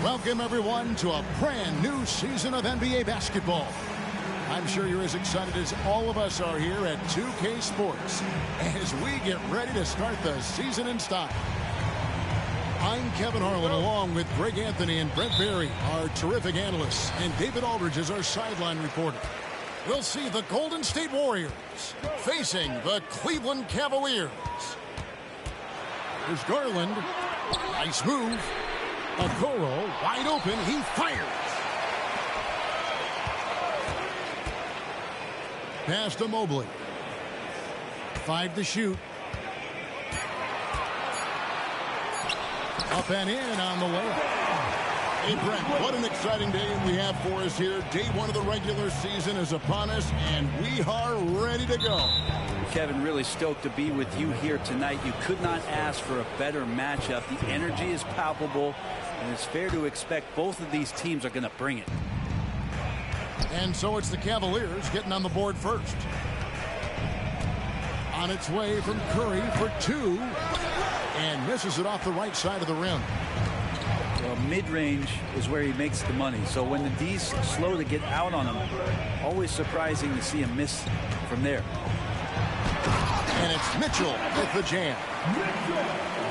Welcome, everyone, to a brand new season of NBA basketball. I'm sure you're as excited as all of us are here at 2K Sports as we get ready to start the season in style. I'm Kevin Harlan, along with Greg Anthony and Brent Barry, our terrific analysts, and David Aldridge is our sideline reporter. We'll see the Golden State Warriors facing the Cleveland Cavaliers. Here's Garland. Nice move. Okoro wide open. He fires. Pass to Mobley. 5 to shoot. Up and in on the way. Hey, Brent, what an exciting day we have for us here. Day 1 of the regular season is upon us, and we are ready to go. Kevin, really stoked to be with you here tonight. You could not ask for a better matchup. The energy is palpable, and it's fair to expect both of these teams are going to bring it. And so it's the Cavaliers getting on the board first. On its way from Curry for 2, and misses it off the right side of the rim. Well, mid-range is where he makes the money. So when the D's slow to get out on him, always surprising to see him miss from there. And it's Mitchell with the jam.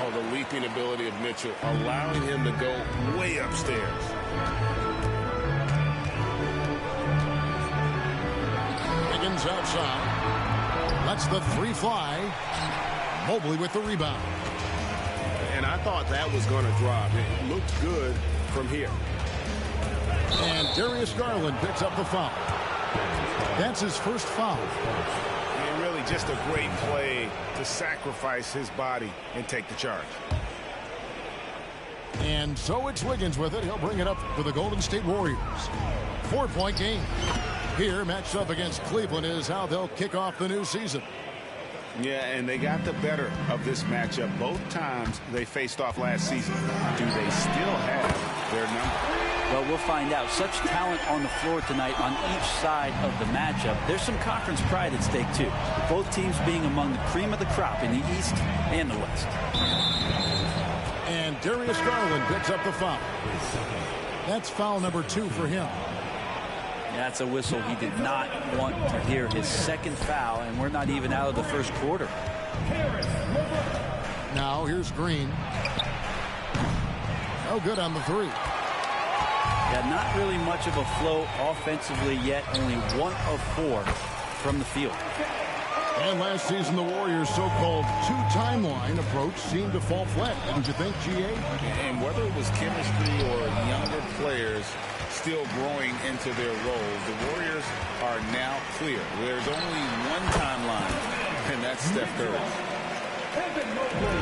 Oh, the leaping ability of Mitchell, allowing him to go way upstairs. Wiggins outside. Lets the 3 fly. Mobley with the rebound. And I thought that was going to drop. It looked good from here. And Darius Garland picks up the foul. That's his first foul. And really just a great play to sacrifice his body and take the charge. And so it's Wiggins with it. He'll bring it up for the Golden State Warriors. 4-point game. Here, matched up against Cleveland, is how they'll kick off the new season. Yeah, and they got the better of this matchup both times they faced off last season. Do they still have their number? Well, we'll find out. Such talent on the floor tonight on each side of the matchup. There's some conference pride at stake, too. Both teams being among the cream of the crop in the East and the West. And Darius Garland picks up the foul. That's foul number 2 for him. That's a whistle he did not want to hear. His second foul, and we're not even out of the first quarter. Now here's Green. No good on the 3. Yeah, not really much of a flow offensively yet. Only 1 of 4 from the field. And last season, the Warriors' so-called 2-timeline approach seemed to fall flat, didn't you think, G.A.? And whether it was chemistry or younger players still growing into their roles, the Warriors are now clear. There's only one timeline, and that's Steph Curry.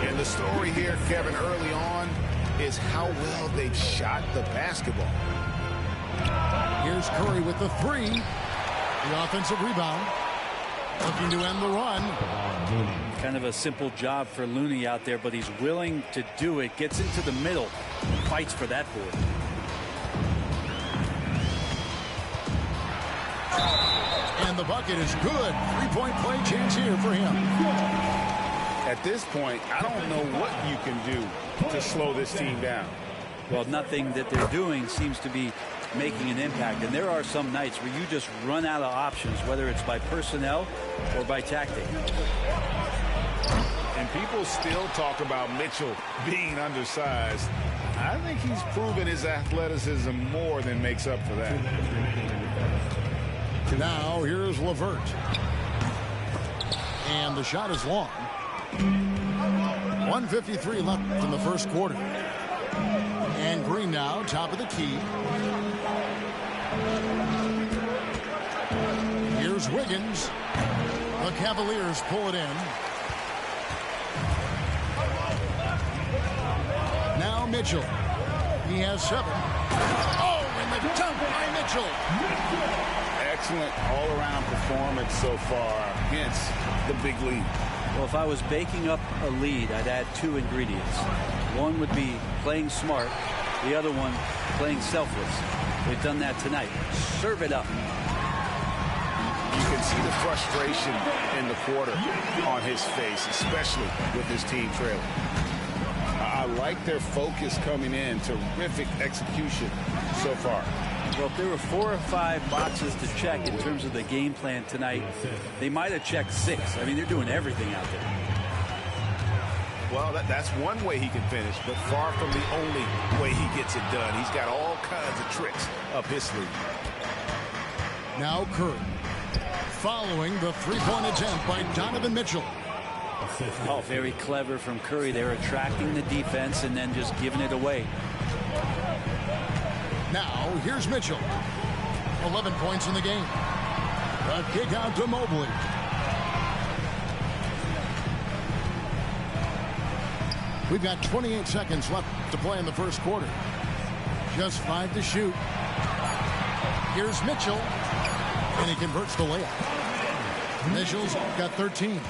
And the story here, Kevin, early on is how well they've shot the basketball. Here's Curry with the 3. The offensive rebound. Looking to end the run. Kind of a simple job for Looney out there, but he's willing to do it. Gets into the middle, fights for that board. And the bucket is good. 3-point play chance here for him. At this point, I don't know what you can do to slow this team down. Well, nothing that they're doing seems to be making an impact. And there are some nights where you just run out of options, whether it's by personnel or by tactic. And people still talk about Mitchell being undersized. I think he's proven his athleticism more than makes up for that. Now here's LeVert. And the shot is long. 1:53 left in the first quarter. And Green now, top of the key. Here's Wiggins. The Cavaliers pull it in. Now Mitchell. He has 7. Oh, and the dunk by Mitchell. Excellent all-around performance so far against the big lead. Well, if I was baking up a lead, I'd add 2 ingredients. One would be playing smart. The other one, playing selfless. They've done that tonight. Serve it up. You can see the frustration in the quarter on his face, especially with his team trailing. I like their focus coming in. Terrific execution so far. Well, if there were 4 or 5 boxes to check in terms of the game plan tonight, they might have checked 6. I mean, they're doing everything out there. Well, that's one way he can finish, but far from the only way he gets it done. He's got all kinds of tricks up his sleeve. Now Curry. Following the three-point attempt by Donovan Mitchell. Oh, very clever from Curry. They're attracting the defense and then just giving it away. Now, here's Mitchell. 11 points in the game. The kick out to Mobley. We've got 28 seconds left to play in the first quarter. Just 5 to shoot. Here's Mitchell. And he converts the layup. Mitchell's got 13.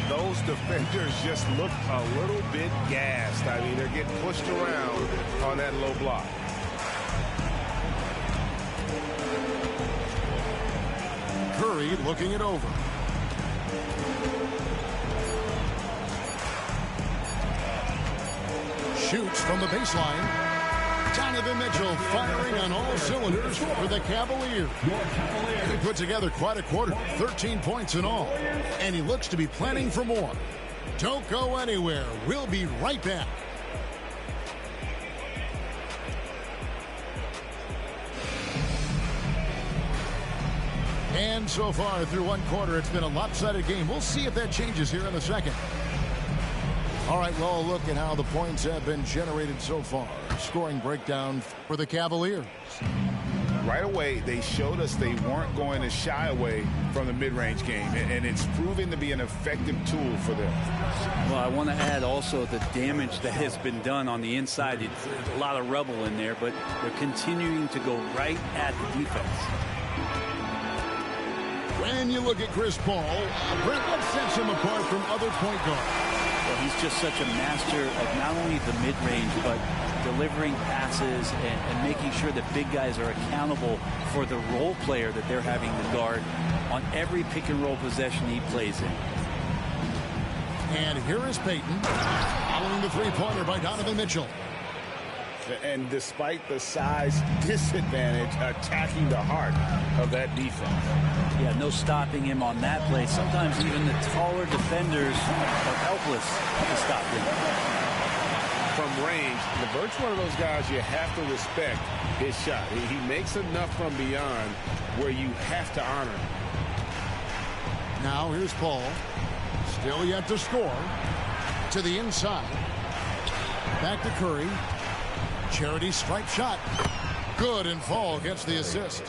Those defenders just look a little bit gassed. I mean, they're getting pushed around on that low block. Curry looking it over. Shoots from the baseline. Donovan Mitchell firing on all cylinders for the Cavaliers. They put together quite a quarter, 13 points in all. And he looks to be planning for more. Don't go anywhere. We'll be right back. And so far through one quarter, it's been a lopsided game. We'll see if that changes here in a second. All right, well, look at how the points have been generated so far. Scoring breakdown for the Cavaliers. Right away, they showed us they weren't going to shy away from the mid-range game, and it's proving to be an effective tool for them. Well, I want to add also the damage that has been done on the inside. A lot of rubble in there, but they're continuing to go right at the defense. When you look at Chris Paul, Brent, what sets him apart from other point guards? Well, he's just such a master of not only the mid-range, but delivering passes and making sure that big guys are accountable for the role player that they're having to guard on every pick-and-roll possession he plays in. And here is Payton, following the three-pointer by Donovan Mitchell. And despite the size disadvantage, attacking the heart of that defense. Yeah, no stopping him on that play. Sometimes even the taller defenders are helpless to stop him. From range, LeVert's one of those guys you have to respect his shot. He makes enough from beyond where you have to honor him. Now here's Paul. Still yet to score. To the inside. Back to Curry. Charity stripe shot. Good, and Paul gets the assist.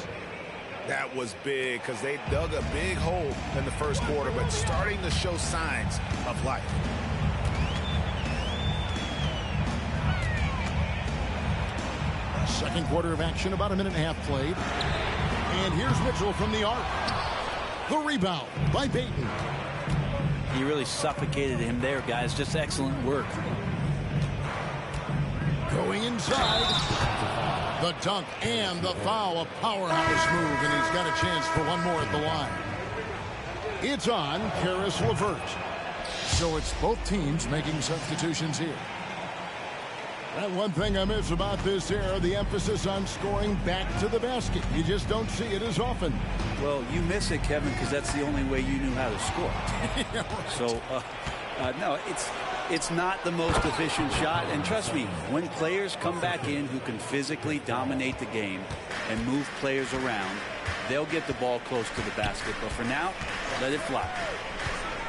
That was big because they dug a big hole in the first quarter, but starting to show signs of life. Second quarter of action, about a minute and a half played. And here's Mitchell from the arc. The rebound by Payton. He really suffocated him there, guys. Just excellent work. Going inside. The dunk and the foul. A powerhouse move, and he's got a chance for one more at the line. It's on Caris LeVert. So it's both teams making substitutions here. That one thing I miss about this era, the emphasis on scoring back to the basket. You just don't see it as often. Well, you miss it, Kevin, because that's the only way you knew how to score. Yeah, right. So, no, it's not the most efficient shot. And trust me, when players come back in who can physically dominate the game and move players around, they'll get the ball close to the basket. But for now, let it fly.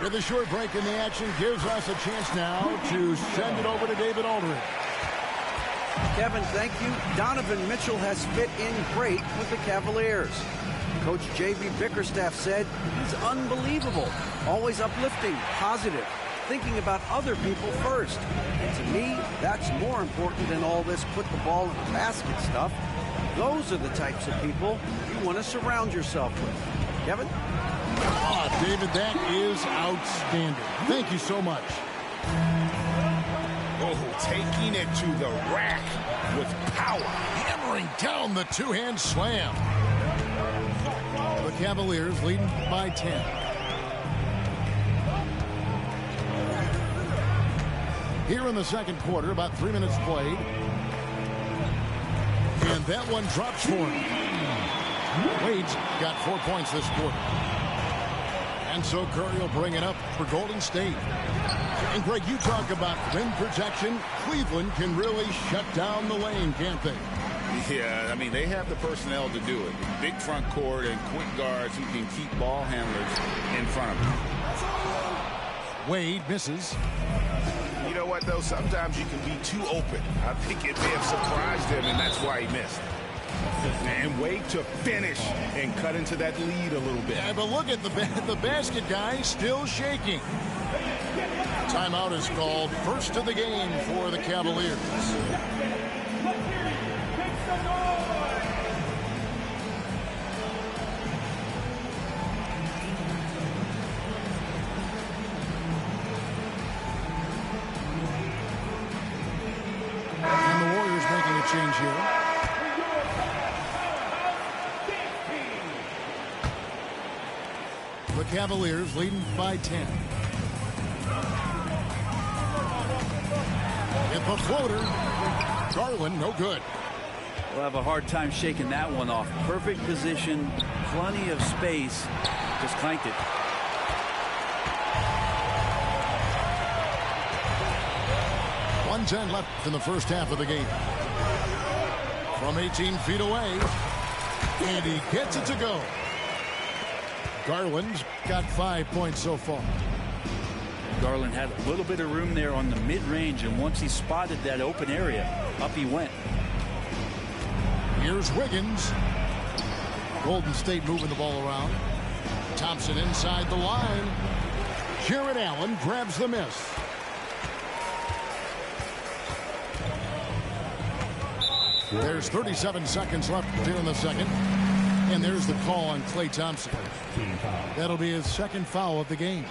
With a short break in the action, gives us a chance now to send it over to David Aldridge. Kevin, thank you. Donovan Mitchell has fit in great with the Cavaliers. Coach J.B. Bickerstaff said he's unbelievable, always uplifting, positive, thinking about other people first. And to me, that's more important than all this put the ball in the basket stuff. Those are the types of people you want to surround yourself with. Kevin? Oh, David, that is outstanding. Thank you so much. Oh, taking it to the rack with power. Hammering down the two-hand slam. The Cavaliers leading by 10. Here in the second quarter, about 3 minutes played. And that one drops for him. Wade's got 4 points this quarter. And so Curry will bring it up for Golden State. And Greg, you talk about rim protection. Cleveland can really shut down the lane, can't they? Yeah, I mean, they have the personnel to do it. Big front court and quick guards who can keep ball handlers in front of them. Wade misses. You know what, though? Sometimes you can be too open. I think it may have surprised him, and that's why he missed. And Wade to finish and cut into that lead a little bit. Yeah, but look at the basket guy still shaking. Timeout is called. First of the game for the Cavaliers. And the Warriors making a change here. The Cavaliers leading by 10. Hit the floater. Garland, no good. We'll have a hard time shaking that one off. Perfect position, plenty of space. Just clanked it. .110 left in the first half of the game. From 18 feet away. And he gets it to go. Garland's got 5 points so far. Garland had a little bit of room there on the mid-range, and once he spotted that open area, up he went. Here's Wiggins. Golden State moving the ball around. Thompson inside the line. Jarrett Allen grabs the miss. There's 37 seconds left here in the second. And there's the call on Klay Thompson. That'll be his second foul of the game.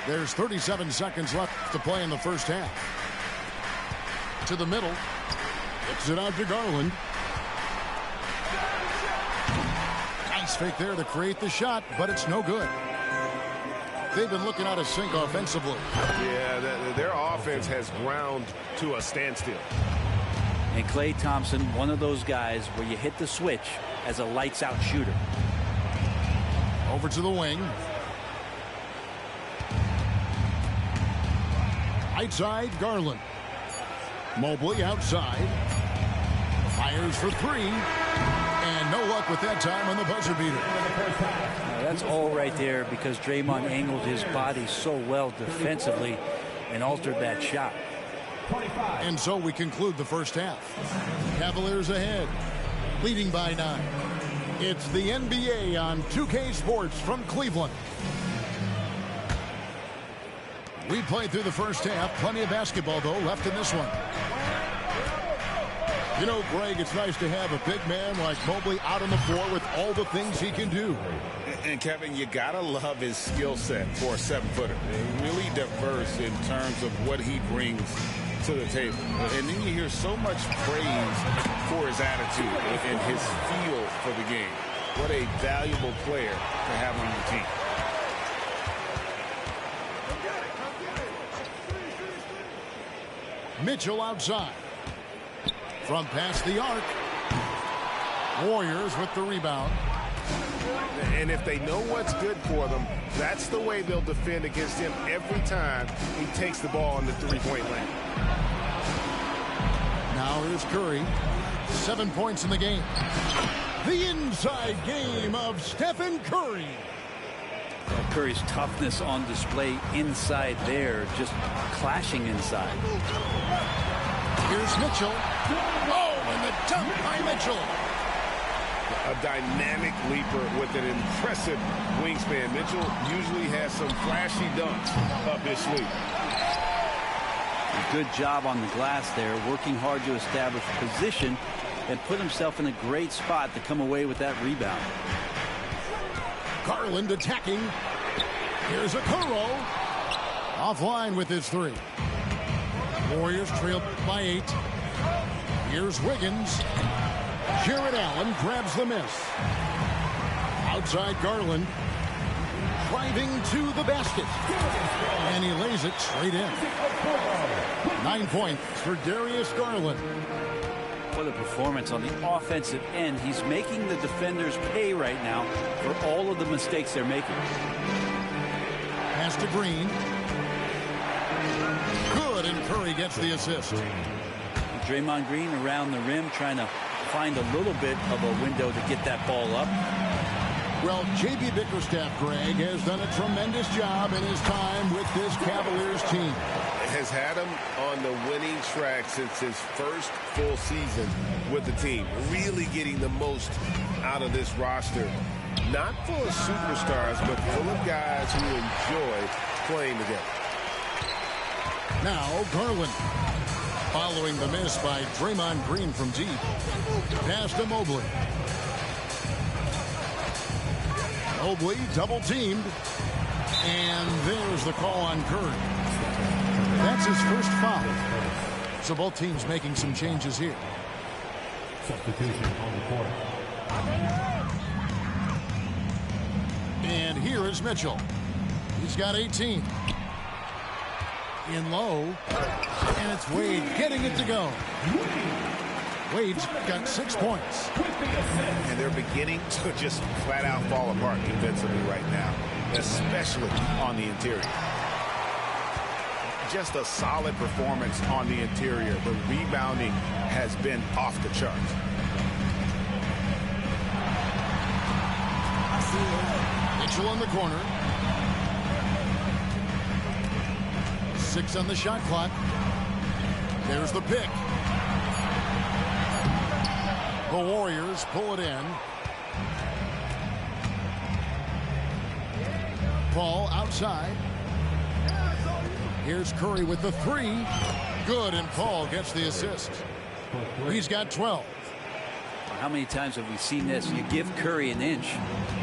There's 37 seconds left to play in the first half. To the middle. Kicks it out to Garland. Nice fake there to create the shot, but it's no good. They've been looking out of sync offensively. Yeah, their offense has ground to a standstill. And Klay Thompson, one of those guys where you hit the switch as a lights-out shooter. Over to the wing. Right side, Garland. Mobley outside. Fires for three. And no luck with that time on the buzzer beater. Now that's all right there because Draymond angled his body so well defensively and altered that shot. And so we conclude the first half. Cavaliers ahead, leading by 9. It's the NBA on 2K Sports from Cleveland. We played through the first half. Plenty of basketball, though, left in this one. You know, Greg, it's nice to have a big man like Mobley out on the floor with all the things he can do. And Kevin, you gotta love his skill set for a 7-footer. Really diverse in terms of what he brings to the table. And then you hear so much praise for his attitude and his feel for the game. What a valuable player to have on your team. Mitchell outside. From past the arc. Warriors with the rebound. And if they know what's good for them, that's the way they'll defend against him every time he takes the ball in the three-point lane. Now here's Curry. 7 points in the game. The inside game of Stephen Curry. Curry's toughness on display inside there, just clashing inside. Here's Mitchell. Oh, and the dunk by Mitchell. A dynamic leaper with an impressive wingspan. Mitchell usually has some flashy dunks up his sleeve. Good job on the glass there, working hard to establish position and put himself in a great spot to come away with that rebound. Garland attacking. Here's Okoro. Offline with his three. Warriors trail by 8. Here's Wiggins. Jarrett Allen grabs the miss. Outside Garland. driving to the basket. And he lays it straight in. 9 points for Darius Garland. What a performance on the offensive end. He's making the defenders pay right now for all of the mistakes they're making. Pass to Green. Good, and Curry gets the assist. Draymond Green around the rim trying to find a little bit of a window to get that ball up. Well, J.B. Bickerstaff, Greg, has done a tremendous job in his time with this Cavaliers team. Has had him on the winning track since his first full season with the team. Really getting the most out of this roster. Not full of superstars, but full of guys who enjoy playing together. Now Garland. Following the miss by Draymond Green from deep. Pass to Mobley. Mobley double teamed. And there's the call on Curry. That's his first foul. So both teams making some changes here. Substitution on the court. And here is Mitchell. He's got 18. In low. And it's Wade getting it to go. Wade's got 6 points. And they're beginning to just flat out fall apart defensively right now, especially on the interior. Just a solid performance on the interior. The rebounding has been off the charts. Mitchell in the corner. 6 on the shot clock. There's the pick. The Warriors pull it in. Paul outside. Here's Curry with the 3. Good, and Paul gets the assist. He's got 12. How many times have we seen this? You give Curry an inch,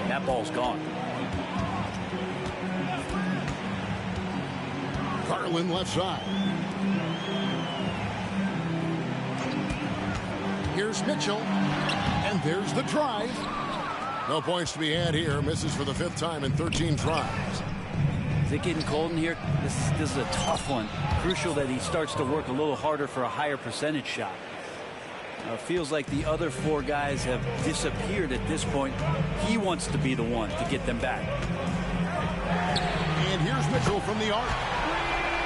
that ball's gone. Garland left side. Here's Mitchell. And there's the drive. No points to be had here. Misses for the 5th time in 13 tries. Is it getting cold in here? This is a tough one. Crucial that he starts to work a little harder for a higher percentage shot. Feels like the other 4 guys have disappeared at this point. He wants to be the one to get them back. And here's Mitchell from the arc.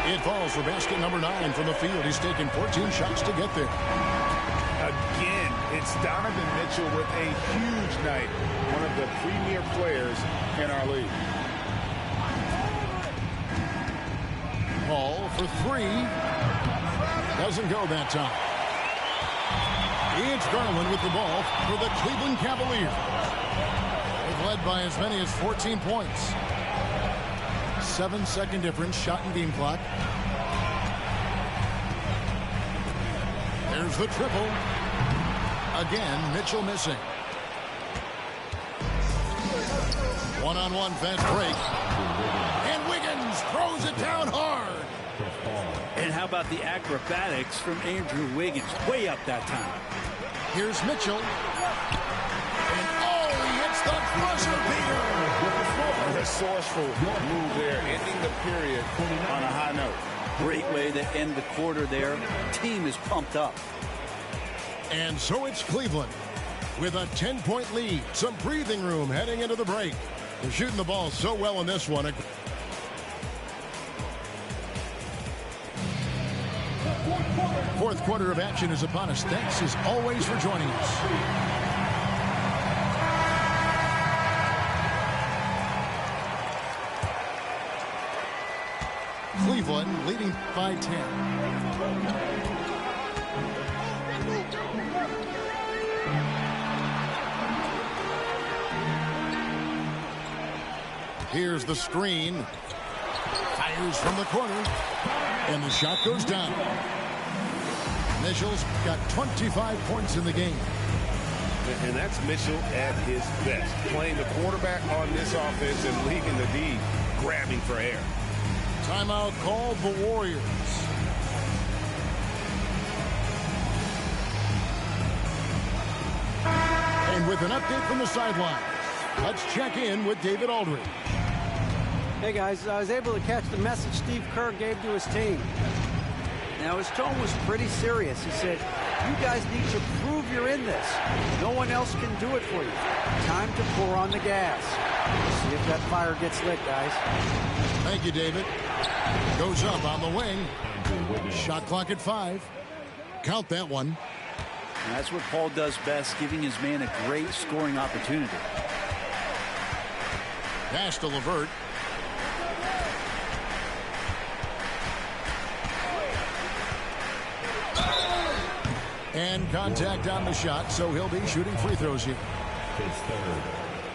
It falls for basket number 9 from the field. He's taken 14 shots to get there. Again, it's Donovan Mitchell with a huge night. One of the premier players in our league. Paul for 3. Doesn't go that time. It's Garland with the ball for the Cleveland Cavaliers. They've led by as many as 14 points. 7-second difference, shot and game clock. There's the triple. Again, Mitchell missing. One-on-one fast break. And Wiggins throws it down hard. And how about the acrobatics from Andrew Wiggins? Way up that time. Here's Mitchell. And oh, he hits the buzzer beater. Resourceful move there, ending the period on a high note. Great way to end the quarter there. Team is pumped up. And so it's Cleveland with a 10-point lead. Some breathing room heading into the break. They're shooting the ball so well in this one. Fourth quarter of action is upon us. Thanks as always for joining us. Cleveland leading by 10. Here's the screen. Fires from the corner. And the shot goes down. Mitchell's got 25 points in the game. And that's Mitchell at his best. Playing the quarterback on this offense and leaving the D grabbing for air. Timeout called the Warriors. And with an update from the sideline, let's check in with David Aldridge. Hey guys, I was able to catch the message Steve Kerr gave to his team. Now his tone was pretty serious. He said, you guys need to prove you're in this. No one else can do it for you. Time to pour on the gas. See if that fire gets lit, guys. Thank you, David. Goes up on the wing. Shot clock at 5. Count that one. And that's what Paul does best, giving his man a great scoring opportunity. Pass to LeVert. And contact on the shot, so he'll be shooting free throws here.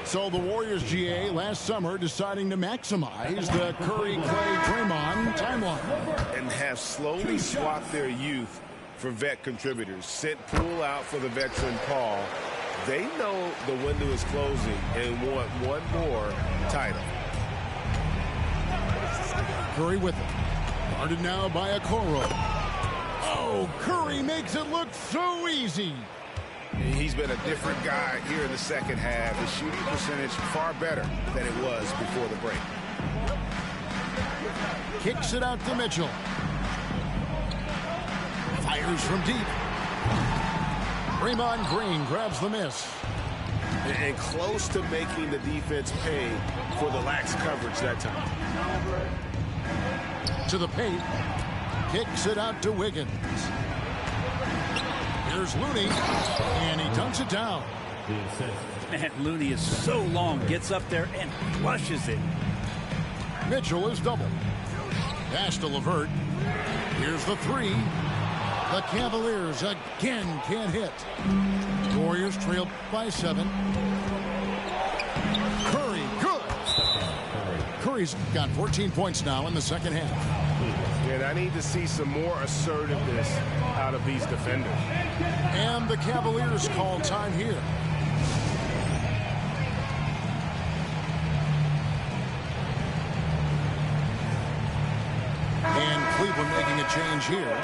So the Warriors, GA, last summer deciding to maximize the Curry, Clay, Draymond timeline. And have slowly swapped their youth for vet contributors. Sent Poole out for the veteran Paul. They know the window is closing and want one more title. Curry with it. Guarded now by Okoro. Oh, Curry makes it look so easy. He's been a different guy here in the second half. His shooting percentage far better than it was before the break. Kicks it out to Mitchell. Fires from deep. Draymond Green grabs the miss. And close to making the defense pay for the lax coverage that time. To the paint. Kicks it out to Wiggins. Here's Looney, and he dunks it down. Man, Looney is so long, gets up there and flushes it. Mitchell is doubled. Pass to LeVert. Here's the three. The Cavaliers again can't hit. Warriors trail by 7. Curry, good. Curry's got 14 points now in the second half. And I need to see some more assertiveness out of these defenders. And the Cavaliers call time here. And Cleveland making a change here.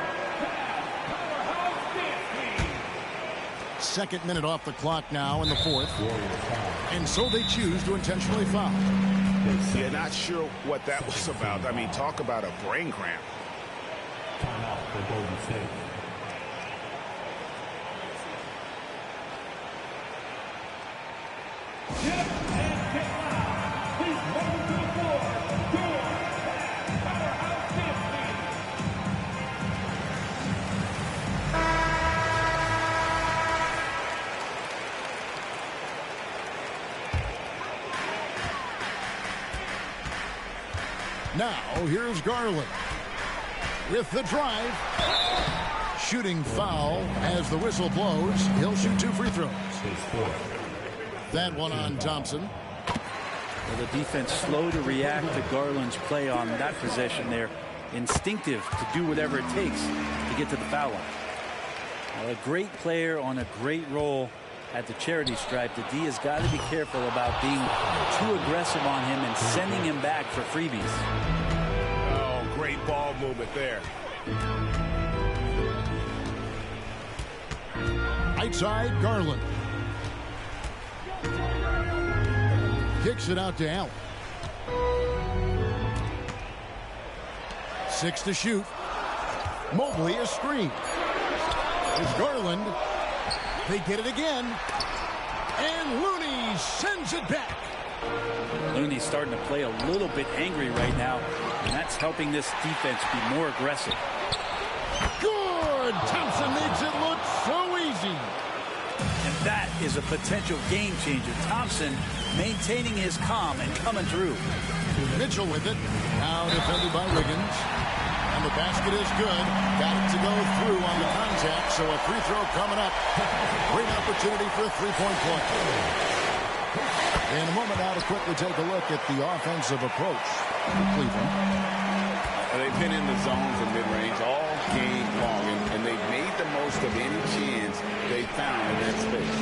Second minute off the clock now in the fourth. And so they choose to intentionally foul. Yeah, not sure what that was about. I mean, talk about a brain cramp. Timeout for Golden State. Now, here's Garland with the drive. Shooting foul as the whistle blows. He'll shoot 2 free throws. That one on Thompson. Well, the defense slow to react to Garland's play on that possession there. Instinctive to do whatever it takes to get to the foul line. Well, a great player on a great role at the charity stripe. The D has got to be careful about being too aggressive on him and sending him back for freebies. Oh, great ball movement there. Right side, Garland. Kicks it out to Allen. 6 to shoot. Mobley a screen. It's Garland. They get it again. And Looney sends it back. Looney's starting to play a little bit angry right now, and that's helping this defense be more aggressive. Good! Thompson makes it look so easy. And that is a potential game changer. Thompson maintaining his calm and coming through. Mitchell with it. Now defended by Wiggins. And the basket is good. Got it to go through on the contact, so a free throw coming up. Great opportunity for a three-point play. In a moment now to quickly take a look at the offensive approach for Cleveland. They've been in the zones and mid-range all game long, and they've made the most of any chance they found in that space.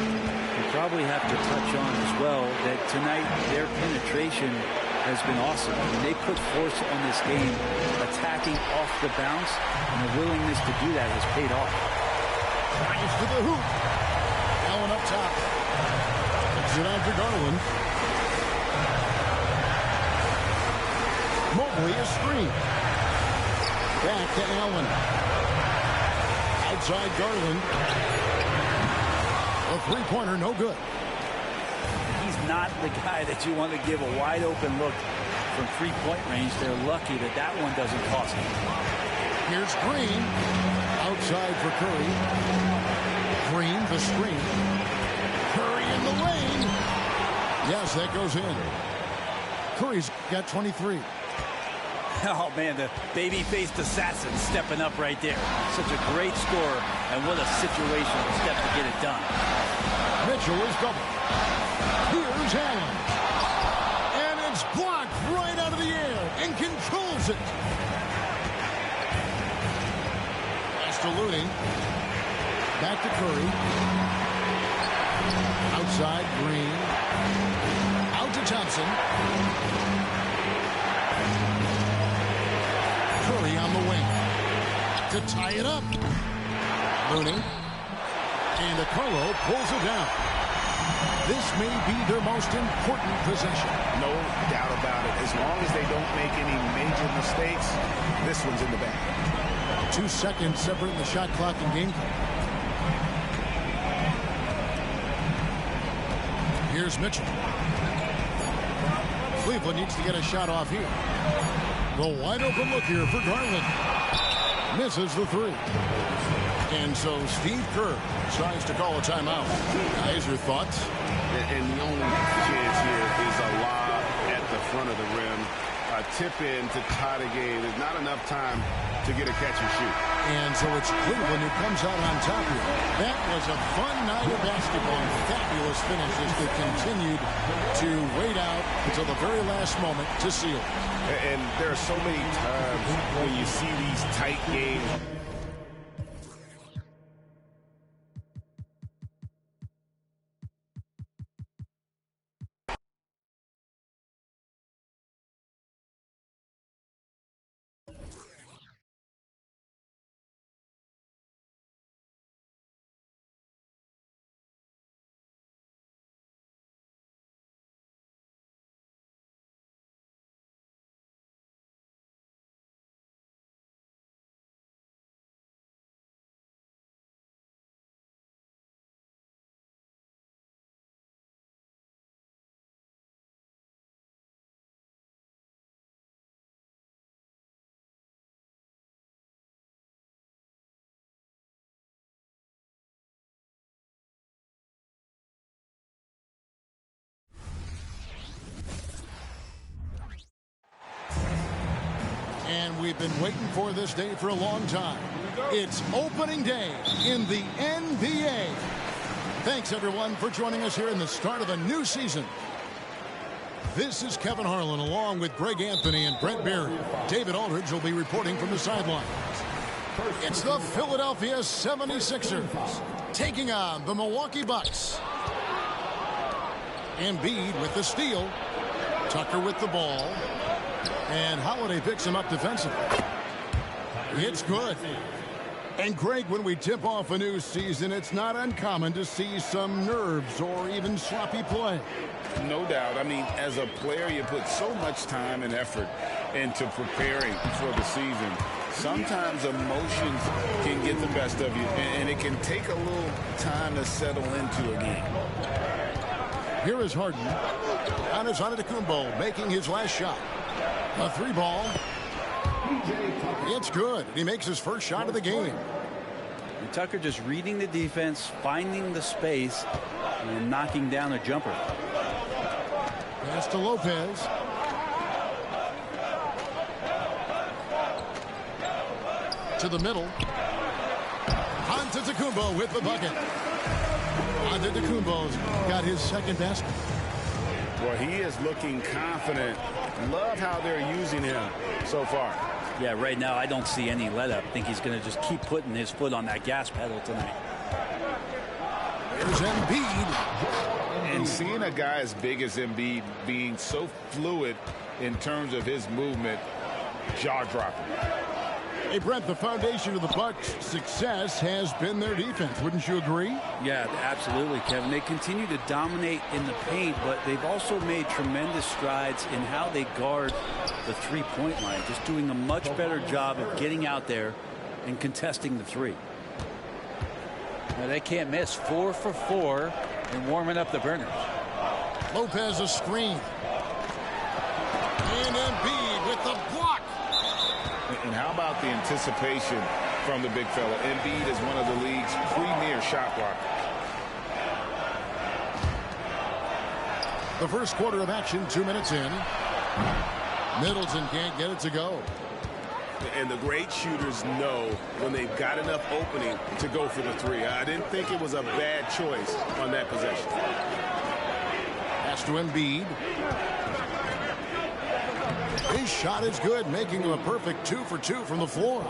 We probably have to touch on as well that tonight their penetration has been awesome. I mean, they put force on this game, attacking off the bounce, and the willingness to do that has paid off. Drives to the hoop. Allen up top. Kicks it out to Garland. Mobley a screen. Back to Allen. Outside Garland. A three-pointer, no good. He's not the guy that you want to give a wide-open look from three-point range. They're lucky that that one doesn't cost them. Here's Green. Outside for Curry. Green, the screen. Curry in the lane. Yes, that goes in. Curry's got 23. Oh, man, the baby-faced assassin stepping up right there. Such a great scorer, and what a situational step to get it done. Mitchell is double. Here's Allen. And it's blocked right out of the air and controls it. Pass to Looney. Back to Curry. Outside, Green. Out to Thompson. Curry on the wing. To tie it up. Looney. And DeCarlo pulls it down. This may be their most important possession. No doubt about it. As long as they don't make any major mistakes, this one's in the bag. 2 seconds separating the shot clock and game clock. Here's Mitchell. Cleveland needs to get a shot off here. The wide open look here for Garland. Misses the three. And so Steve Kerr decides to call a timeout. Guys, your thoughts? And the only chance here is a lob at the front of the rim. A tip in to tie the game. There's not enough time to get a catch and shoot. And so it's Cleveland who comes out on top here. That was a fun night of basketball. Fabulous finishes that continued to wait out until the very last moment to seal. And there are so many times when you see these tight games. And we've been waiting for this day for a long time. It's opening day in the NBA. Thanks, everyone, for joining us here in the start of a new season. This is Kevin Harlan along with Greg Anthony and Brent Barry. David Aldridge will be reporting from the sidelines. It's the Philadelphia 76ers taking on the Milwaukee Bucks. Embiid with the steal. Tucker with the ball. And Holiday picks him up defensively. It's good. And Greg, when we tip off a new season, it's not uncommon to see some nerves or even sloppy play. No doubt. I mean, as a player, you put so much time and effort into preparing for the season. Sometimes emotions can get the best of you, and it can take a little time to settle into a game. Here is Harden. Giannis Antetokounmpo making his last shot. A three ball. It's good. He makes his first shot of the game. And Tucker just reading the defense, finding the space, and knocking down a jumper. Pass to Lopez. To the middle. Antetokounmpo with the bucket. Antetokounmpo's got his second basket. Well, he is looking confident. Love how they're using him so far. Yeah, right now I don't see any let up. I think he's going to just keep putting his foot on that gas pedal tonight. Here's Embiid. And seeing a guy as big as Embiid being so fluid in terms of his movement, jaw-dropping. Hey, Brent, the foundation of the Bucks' success has been their defense. Wouldn't you agree? Yeah, absolutely, Kevin. They continue to dominate in the paint, but they've also made tremendous strides in how they guard the three-point line, just doing a much better job of getting out there and contesting the three. Now they can't miss. 4 for 4 and warming up the burners. Lopez a screen. And Embiid with the block. And how about the anticipation from the big fella? Embiid is one of the league's premier shot blockers. The first quarter of action, 2 minutes in. Middleton can't get it to go. And the great shooters know when they've got enough opening to go for the three. I didn't think it was a bad choice on that possession. Pass to Embiid. His shot is good, making him a perfect 2 for 2 from the floor.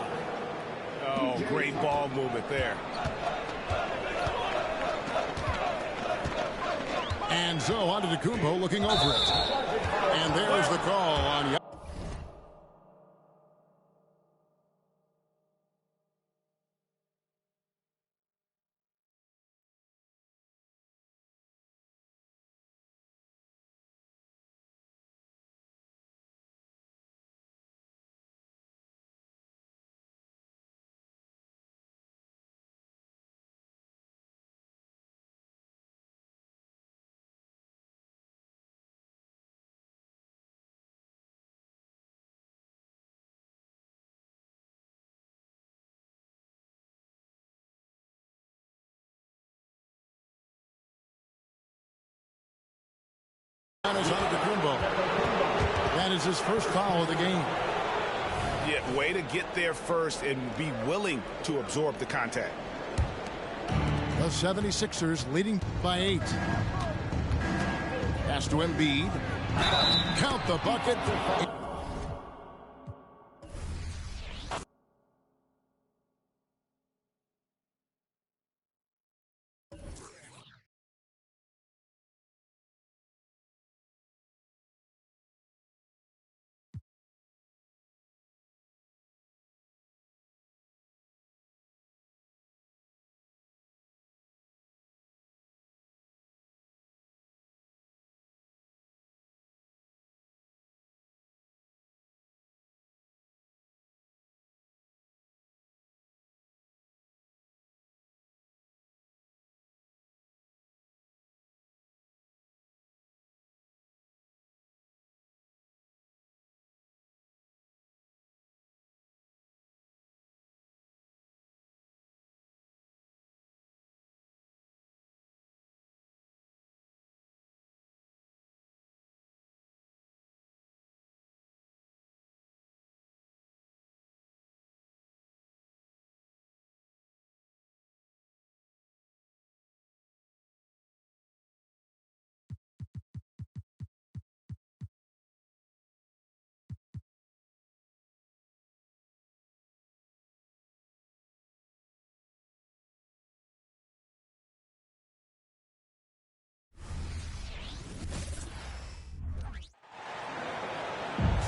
Oh, great ball movement there. And so on to Antetokounmpo looking over it. And there's the call on Antetokounmpo. That is his first foul of the game. Yeah, way to get there first and be willing to absorb the contact. The 76ers leading by 8. Pass to Embiid. Count the bucket.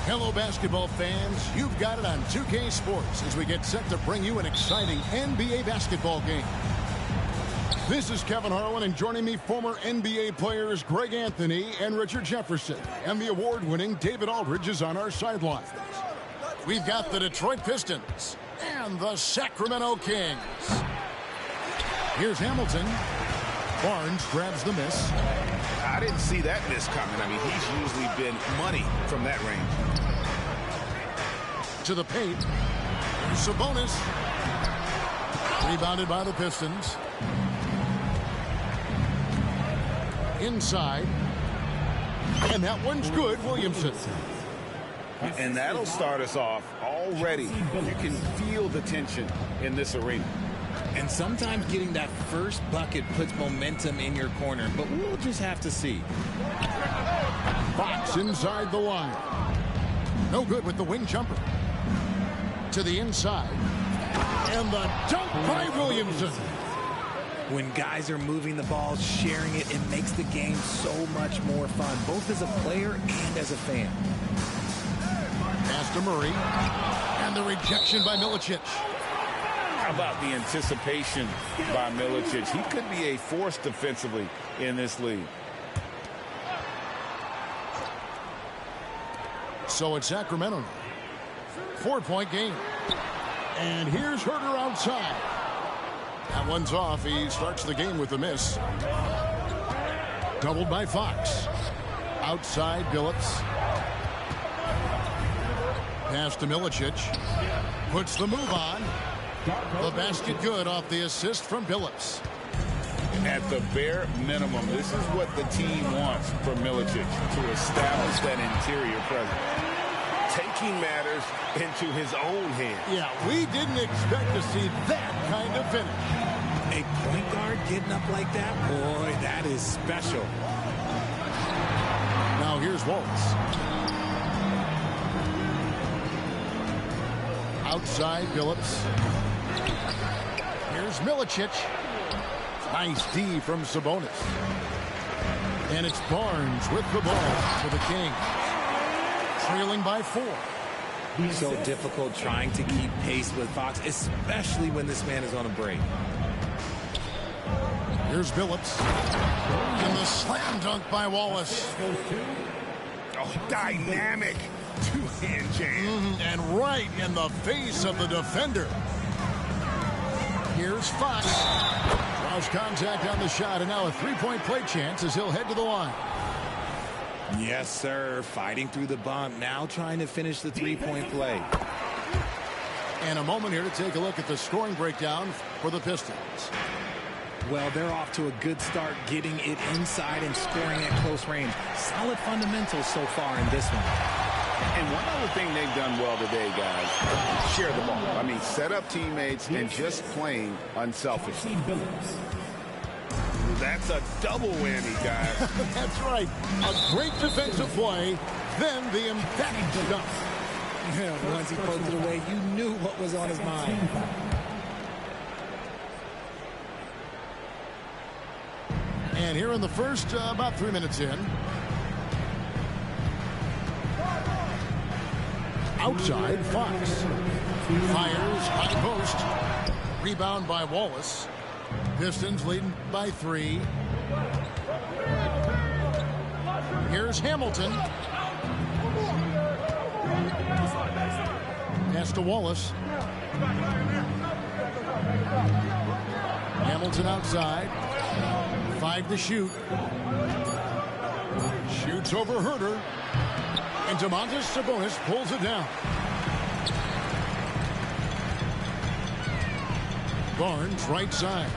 Hello, basketball fans. You've got it on 2K Sports as we get set to bring you an exciting NBA basketball game. This is Kevin Harlan, and joining me, former NBA players Greg Anthony and Richard Jefferson. And the award-winning David Aldridge is on our sidelines. We've got the Detroit Pistons and the Sacramento Kings. Here's Hamilton. Barnes grabs the miss. I didn't see that miss coming. I mean, he's usually been money from that range. To the paint. Sabonis. Rebounded by the Pistons. Inside. And that one's good, Williamson. And that'll start us off already. You can feel the tension in this arena. And sometimes getting that first bucket puts momentum in your corner, but we'll just have to see. Fox inside the line. No good with the wing jumper. To the inside. And the dunk by Williamson. When guys are moving the ball, sharing it, it makes the game so much more fun, both as a player and as a fan. Pass to Murray. And the rejection by Milicic. How about the anticipation by Milicic? He could be a force defensively in this league. So it's Sacramento now. 4-point game. And here's Herter outside. That one's off. He starts the game with a miss. Doubled by Fox. Outside Billups. Pass to Milicic. Puts the move on. The basket good off the assist from Billups. At the bare minimum, this is what the team wants from Milicic, to establish that interior presence. Taking matters into his own hands. Yeah, we didn't expect to see that kind of finish. A point guard getting up like that? Boy, that is special. Now here's Waltz. Outside Billups. Here's Milicic. Nice D from Sabonis. And it's Barnes with the ball for the Kings. Trailing by 4. So difficult trying to keep pace with Fox, especially when this man is on a break. Here's Billups. And the slam dunk by Wallace. Oh, dynamic two-hand jam. And right in the face of the defender. Here's Fox. Draws contact on the shot, and now a three-point play chance as he'll head to the line. Yes, sir. Fighting through the bump. Now trying to finish the three-point play. And a moment here to take a look at the scoring breakdown for the Pistons. Well, they're off to a good start getting it inside and scoring at close range. Solid fundamentals so far in this one. And one other thing they've done well today, guys, share the ball. I mean, set up teammates and just playing unselfishly. That's a double whammy, guys. That's right. A great defensive play, then the emphatic dunk. Yeah, once he poked it away, you knew what was on his mind. And here in the first, about 3 minutes in. Outside, Fox. Fires, high post. Rebound by Wallace. Pistons leading by 3. Here's Hamilton. Pass to Wallace. Hamilton outside. 5 to shoot. Shoots over Herter. And Domantas Sabonis pulls it down. Barnes right side.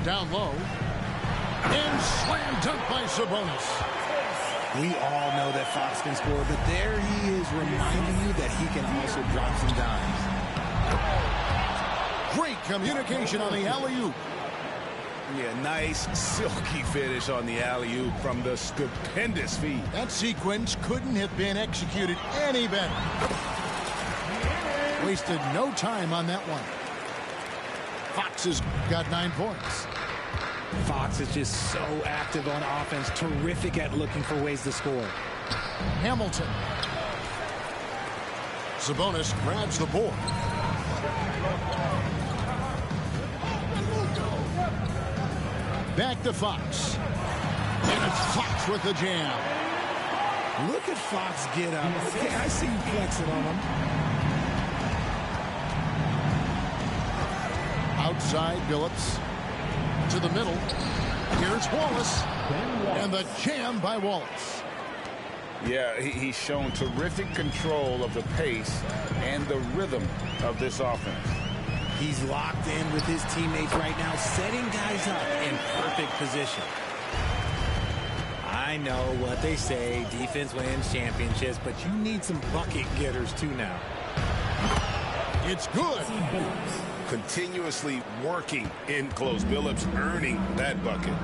Down low. And slam dunk by Sabonis. We all know that Fox can score, but there he is reminding you that he can also drop some dimes. Great communication on the alley-oop. Yeah, nice, silky finish on the alley-oop from the stupendous feed. That sequence couldn't have been executed any better. Wasted no time on that one. Fox has got 9 points. Fox is just so active on offense, terrific at looking for ways to score. Hamilton. Sabonis grabs the board. Back to Fox. And it's Fox with the jam. Look at Fox get up. Okay, I see you flexing on him. Outside Billups. To the middle. Here's Wallace. And the jam by Wallace. Yeah, he's shown terrific control of the pace and the rhythm of this offense. He's locked in with his teammates right now, setting guys up in perfect position. I know what they say, defense wins championships, but you need some bucket getters too now. It's good. Continuously working in close. Billups earning that bucket.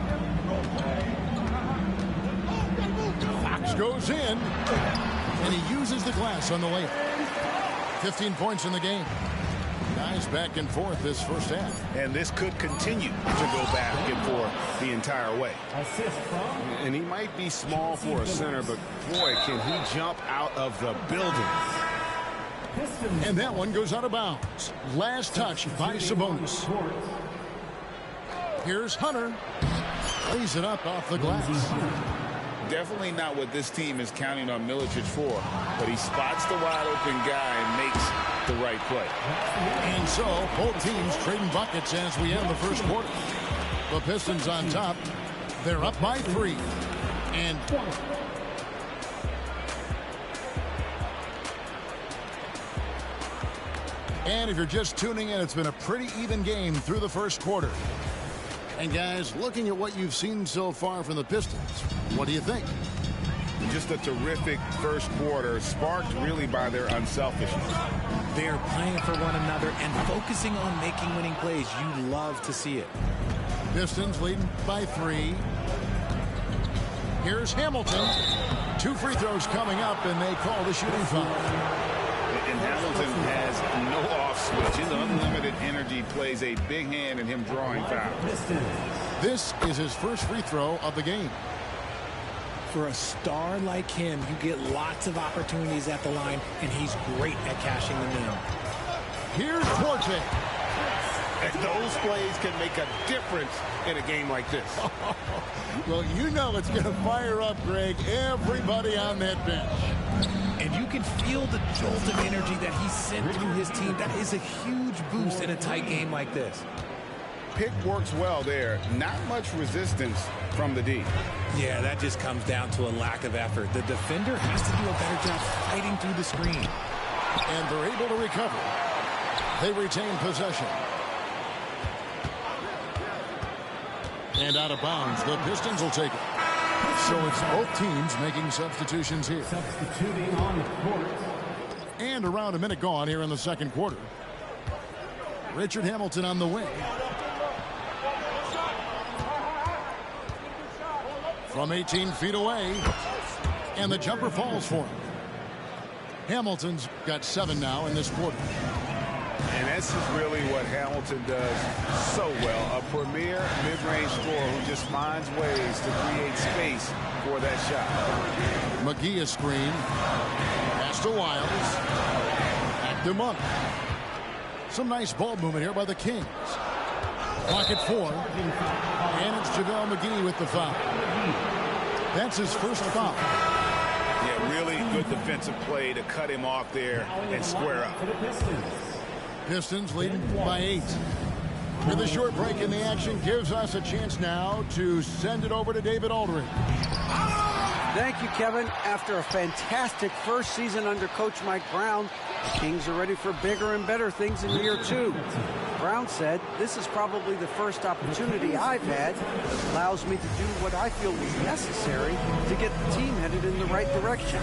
Fox goes in, and he uses the glass on the layup. 15 points in the game. Guys back and forth this first half. And this could continue to go back and forth the entire way. And he might be small for a center, but boy, can he jump out of the building. And that one goes out of bounds. Last touch by Sabonis. Here's Hunter. Lays it up off the glass. definitely not what this team is counting on Milicic for, but he spots the wide open guy and makes the right play. And so both teams trading buckets as we end the first quarter. The Pistons on top. They're up by 3. And if you're just tuning in, it's been a pretty even game through the first quarter. And guys, looking at what you've seen so far from the Pistons, what do you think? Just a terrific first quarter, sparked really by their unselfishness. They're playing for one another and focusing on making winning plays. You love to see it. Pistons leading by 3. Here's Hamilton. 2 free throws coming up, and they call the shooting foul. And Hamilton has no off switch. His unlimited energy plays a big hand in him drawing fouls. This is his first free throw of the game. For a star like him, you get lots of opportunities at the line, and he's great at cashing them in. Here's Forte. And those plays can make a difference in a game like this. Well, you know it's going to fire up, Greg, everybody on that bench. And you can feel the jolt of energy that he sent through his team. That is a huge boost in a tight game like this. Pick works well there. Not much resistance from the D. Yeah, that just comes down to a lack of effort. The defender has to do a better job fighting through the screen. And they're able to recover. They retain possession. And out of bounds, the Pistons will take it. So it's both teams making substitutions here. Substituting on the court. And around a minute gone here in the second quarter. Richard Hamilton on the wing. From 18 feet away. And the jumper falls for him. Hamilton's got 7 now in this quarter. And this is really what Hamilton does so well. A premier mid-range scorer who just finds ways to create space for that shot. McGee a screen. Pass to Wiles. Back to Monk. Some nice ball movement here by the Kings. Clock at 4. And it's JaVale McGee with the foul. That's his first foul. Yeah, really good defensive play to cut him off there and square up. Pistons leading by 8. With a short break in the action gives us a chance now to send it over to David Aldridge. Thank you, Kevin. After a fantastic first season under Coach Mike Brown, the Kings are ready for bigger and better things in year 2. Brown said, "This is probably the first opportunity I've had that allows me to do what I feel was necessary to get the team headed in the right direction.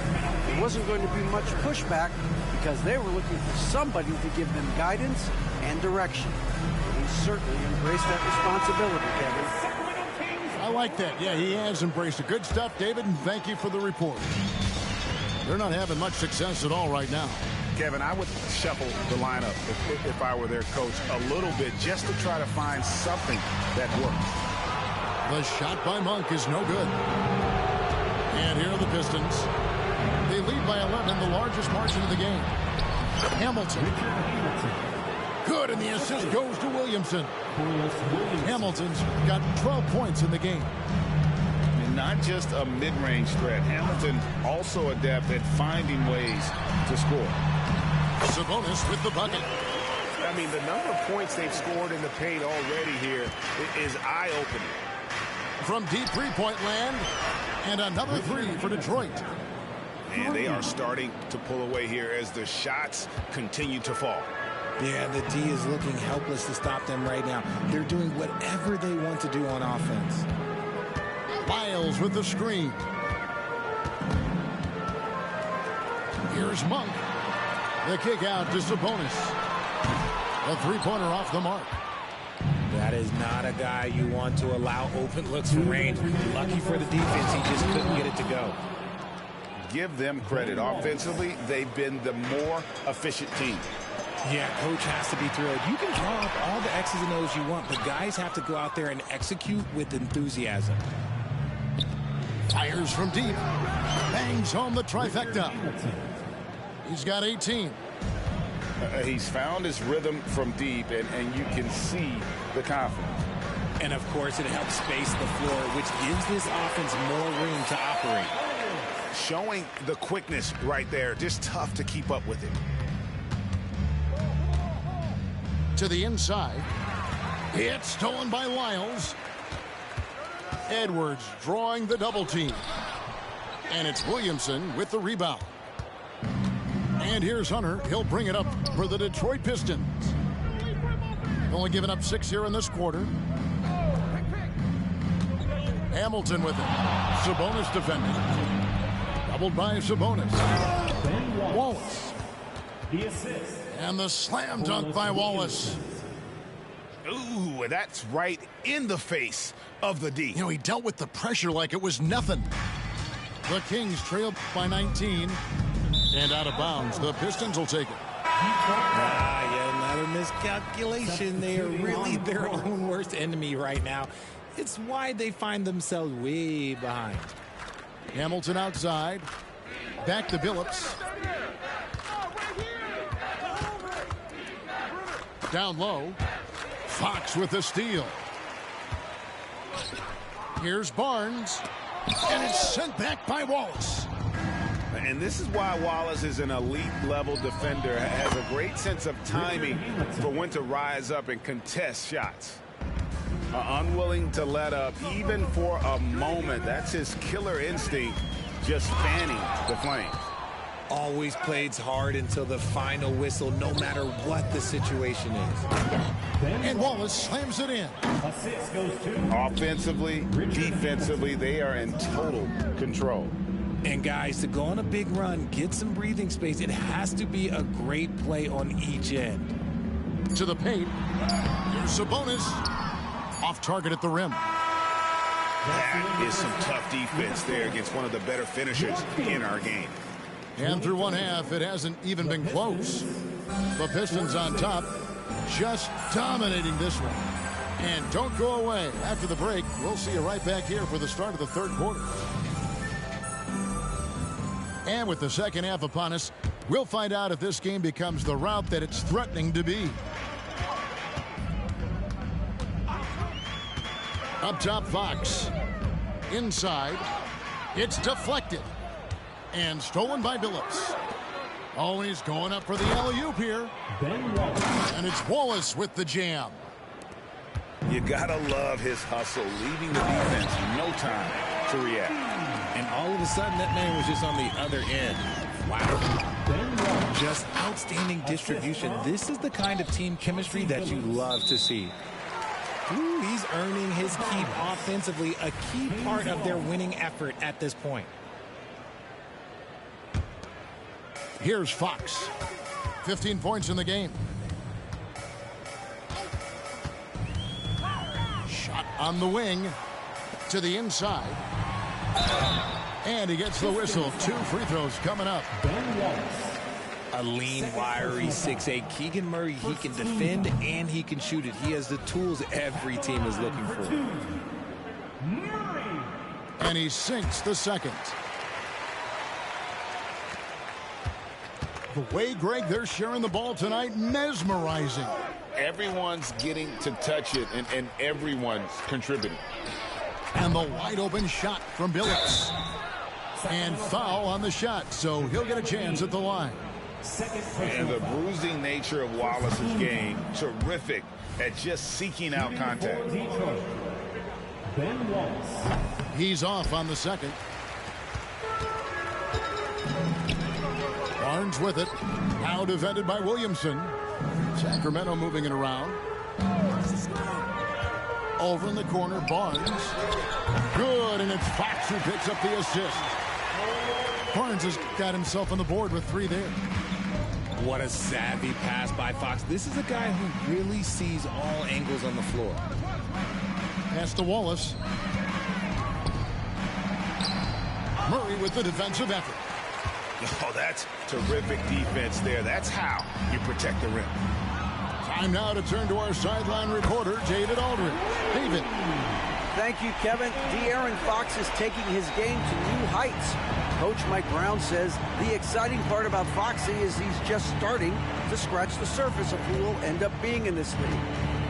There wasn't going to be much pushback because they were looking for somebody to give them guidance and direction." And he certainly embraced that responsibility, Kevin. I like that. Yeah, he has embraced it. Good stuff, David, and thank you for the report. They're not having much success at all right now. Kevin, I would shuffle the lineup if I were their coach a little bit just to try to find something that works. The shot by Monk is no good. And here are the Pistons. They lead by 11, the largest margin of the game. Hamilton. Good, and the assist goes to Williamson. Hamilton's got 12 points in the game. And not just a mid-range threat. Hamilton also adept at finding ways to score. Sabonis with the bucket. I mean, the number of points they've scored in the paint already here is eye-opening. From deep three-point land, and another 3 for Detroit. And they are starting to pull away here as the shots continue to fall. Yeah, the D is looking helpless to stop them right now. They're doing whatever they want to do on offense. Wiles with the screen. Here's Monk. The kick out to Sabonis. A three-pointer off the mark. That is not a guy you want to allow open looks for range. Lucky for the defense, he just couldn't get it to go. Give them credit. Offensively, they've been the more efficient team. Yeah, coach has to be thrilled. You can draw up all the X's and O's you want, but guys have to go out there and execute with enthusiasm. Fires from deep. Bangs home the trifecta. He's got 18. He's found his rhythm from deep, and you can see the confidence. And, of course, it helps space the floor, which gives this offense more room to operate. Showing the quickness right there. Just tough to keep up with it. To the inside. It's stolen by Lyles. Edwards drawing the double team. And it's Williamson with the rebound. And here's Hunter. He'll bring it up for the Detroit Pistons. Only giving up 6 here in this quarter. Hamilton with it. Sabonis defending. Doubled by Sabonis. Wallace. And the slam dunk by Wallace. Ooh, that's right in the face of the D. You know, he dealt with the pressure like it was nothing. The Kings trailed by 19. And out of bounds. The Pistons will take it. Yeah, another miscalculation. They are really their own worst enemy right now. It's why they find themselves way behind. Hamilton outside. Back to Billups. Down low. Fox with the steal. Here's Barnes. And it's sent back by Wallace. And this is why Wallace is an elite-level defender. Has a great sense of timing for when to rise up and contest shots. Unwilling to let up even for a moment. That's his killer instinct, just fanning the flames. Always plays hard until the final whistle, no matter what the situation is. And Wallace slams it in. Offensively, defensively, they are in total control. And guys, to go on a big run, get some breathing space, it has to be a great play on each end. To the paint. Here's Sabonis. Off target at the rim. That is some tough defense there against one of the better finishers in our game. And through one half, it hasn't even been close. The Pistons on top, just dominating this one. And don't go away. After the break, we'll see you right back here for the start of the third quarter. And with the second half upon us, we'll find out if this game becomes the route that it's threatening to be. Up top, Fox. Inside. It's deflected. And stolen by Billups. Always going up for the alley-oop here. And it's Wallace with the jam. You gotta love his hustle, leaving the defense no time to react. And all of a sudden, that man was just on the other end. Wow. Just outstanding distribution. This is the kind of team chemistry that you love to see. Ooh, he's earning his keep offensively, a key part of their winning effort at this point. Here's Fox. 15 points in the game. Shot on the wing to the inside. And he gets the whistle. 2 free throws coming up. A lean, wiry 6'8". Keegan Murray, he can defend and he can shoot it. He has the tools every team is looking for. And he sinks the second. The way, Greg, they're sharing the ball tonight, mesmerizing. Everyone's getting to touch it, and everyone's contributing. And the wide open shot from Billups. And foul on the shot, so he'll get a chance at the line. And the bruising nature of Wallace's game, terrific at just seeking out contact. He's off on the second. Barnes with it. Now defended by Williamson. Sacramento moving it around. Over in the corner, Barnes. Good, and it's Fox who picks up the assist. Barnes has got himself on the board with 3 there. What a savvy pass by Fox. This is a guy who really sees all angles on the floor. Pass to Wallace. Murray with the defensive effort. Oh, that's terrific defense there. That's how you protect the rim. Time now to turn to our sideline reporter, David Aldridge. David. Thank you, Kevin. De'Aaron Fox is taking his game to new heights. Coach Mike Brown says the exciting part about Foxy is he's just starting to scratch the surface of who will end up being in this league.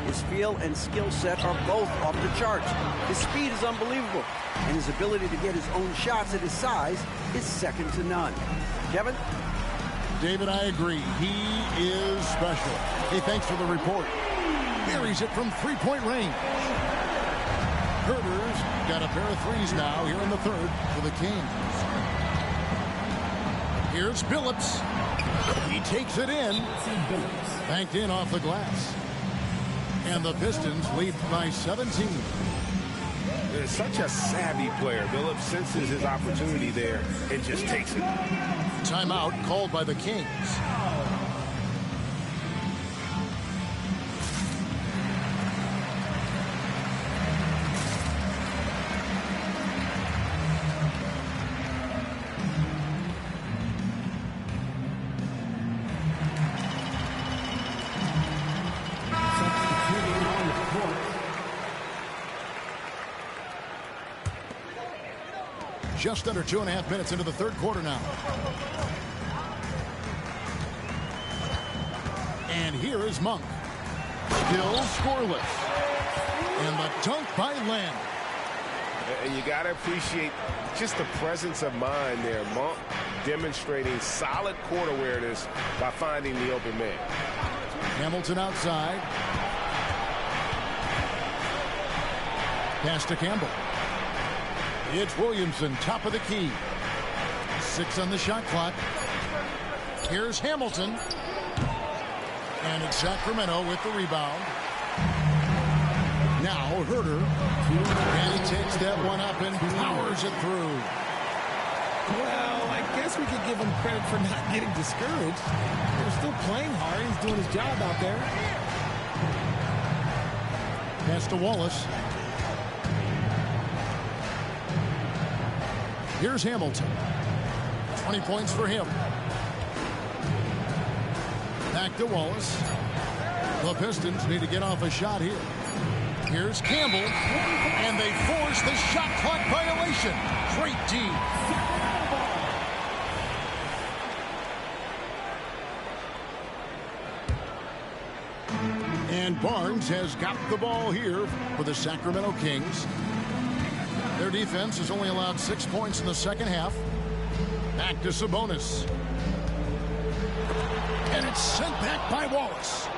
His feel and skill set are both off the charts. His speed is unbelievable, and his ability to get his own shots at his size is second to none. Kevin? David, I agree. He is special. Hey, thanks for the report. Buries it from three-point range. Herder's got a pair of threes now here in the third for the Kings. Here's Billups. He takes it in. Banked in off the glass. And the Pistons lead by 17. Such a savvy player. Billups senses his opportunity there and just takes it. Timeout called by the Kings. Just under 2.5 minutes into the third quarter now. And here is Monk. Still scoreless. And the dunk by Lamb. And you got to appreciate just the presence of mind there. Monk demonstrating solid court awareness by finding the open man. Hamilton outside. Pass to Campbell. It's Williamson, top of the key. 6 on the shot clock. Here's Hamilton. And it's Sacramento with the rebound. Now Herder. And he takes that one up and powers it through. Well, I guess we could give him credit for not getting discouraged. They're still playing hard. He's doing his job out there. Pass to Wallace. Here's Hamilton. 20 points for him. Back to Wallace. The Pistons need to get off a shot here. Here's Campbell. And they force the shot clock violation. Great D. And Barnes has got the ball here for the Sacramento Kings. Their defense has only allowed 6 points in the second half. Back to Sabonis. And it's sent back by Wallace.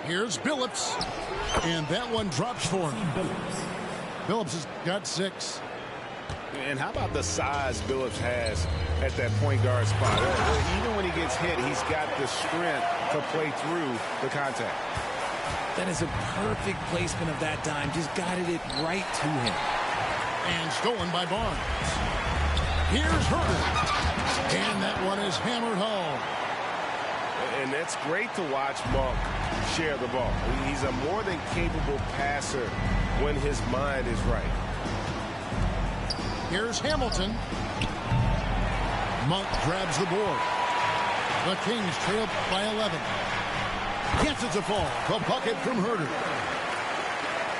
Here's Billups. And that one drops for him. Billups has got 6. And how about the size Billups has at that point guard spot? Even when he gets hit, he's got the strength to play through the contact. That is a perfect placement of that dime. Just guided it right to him. And stolen by Barnes. Here's Herder. And that one is hammered home. And that's great to watch Monk share the ball. He's a more than capable passer when his mind is right. Here's Hamilton. Monk grabs the board. The Kings trail by 11. Gets it to fall. The bucket from Herder.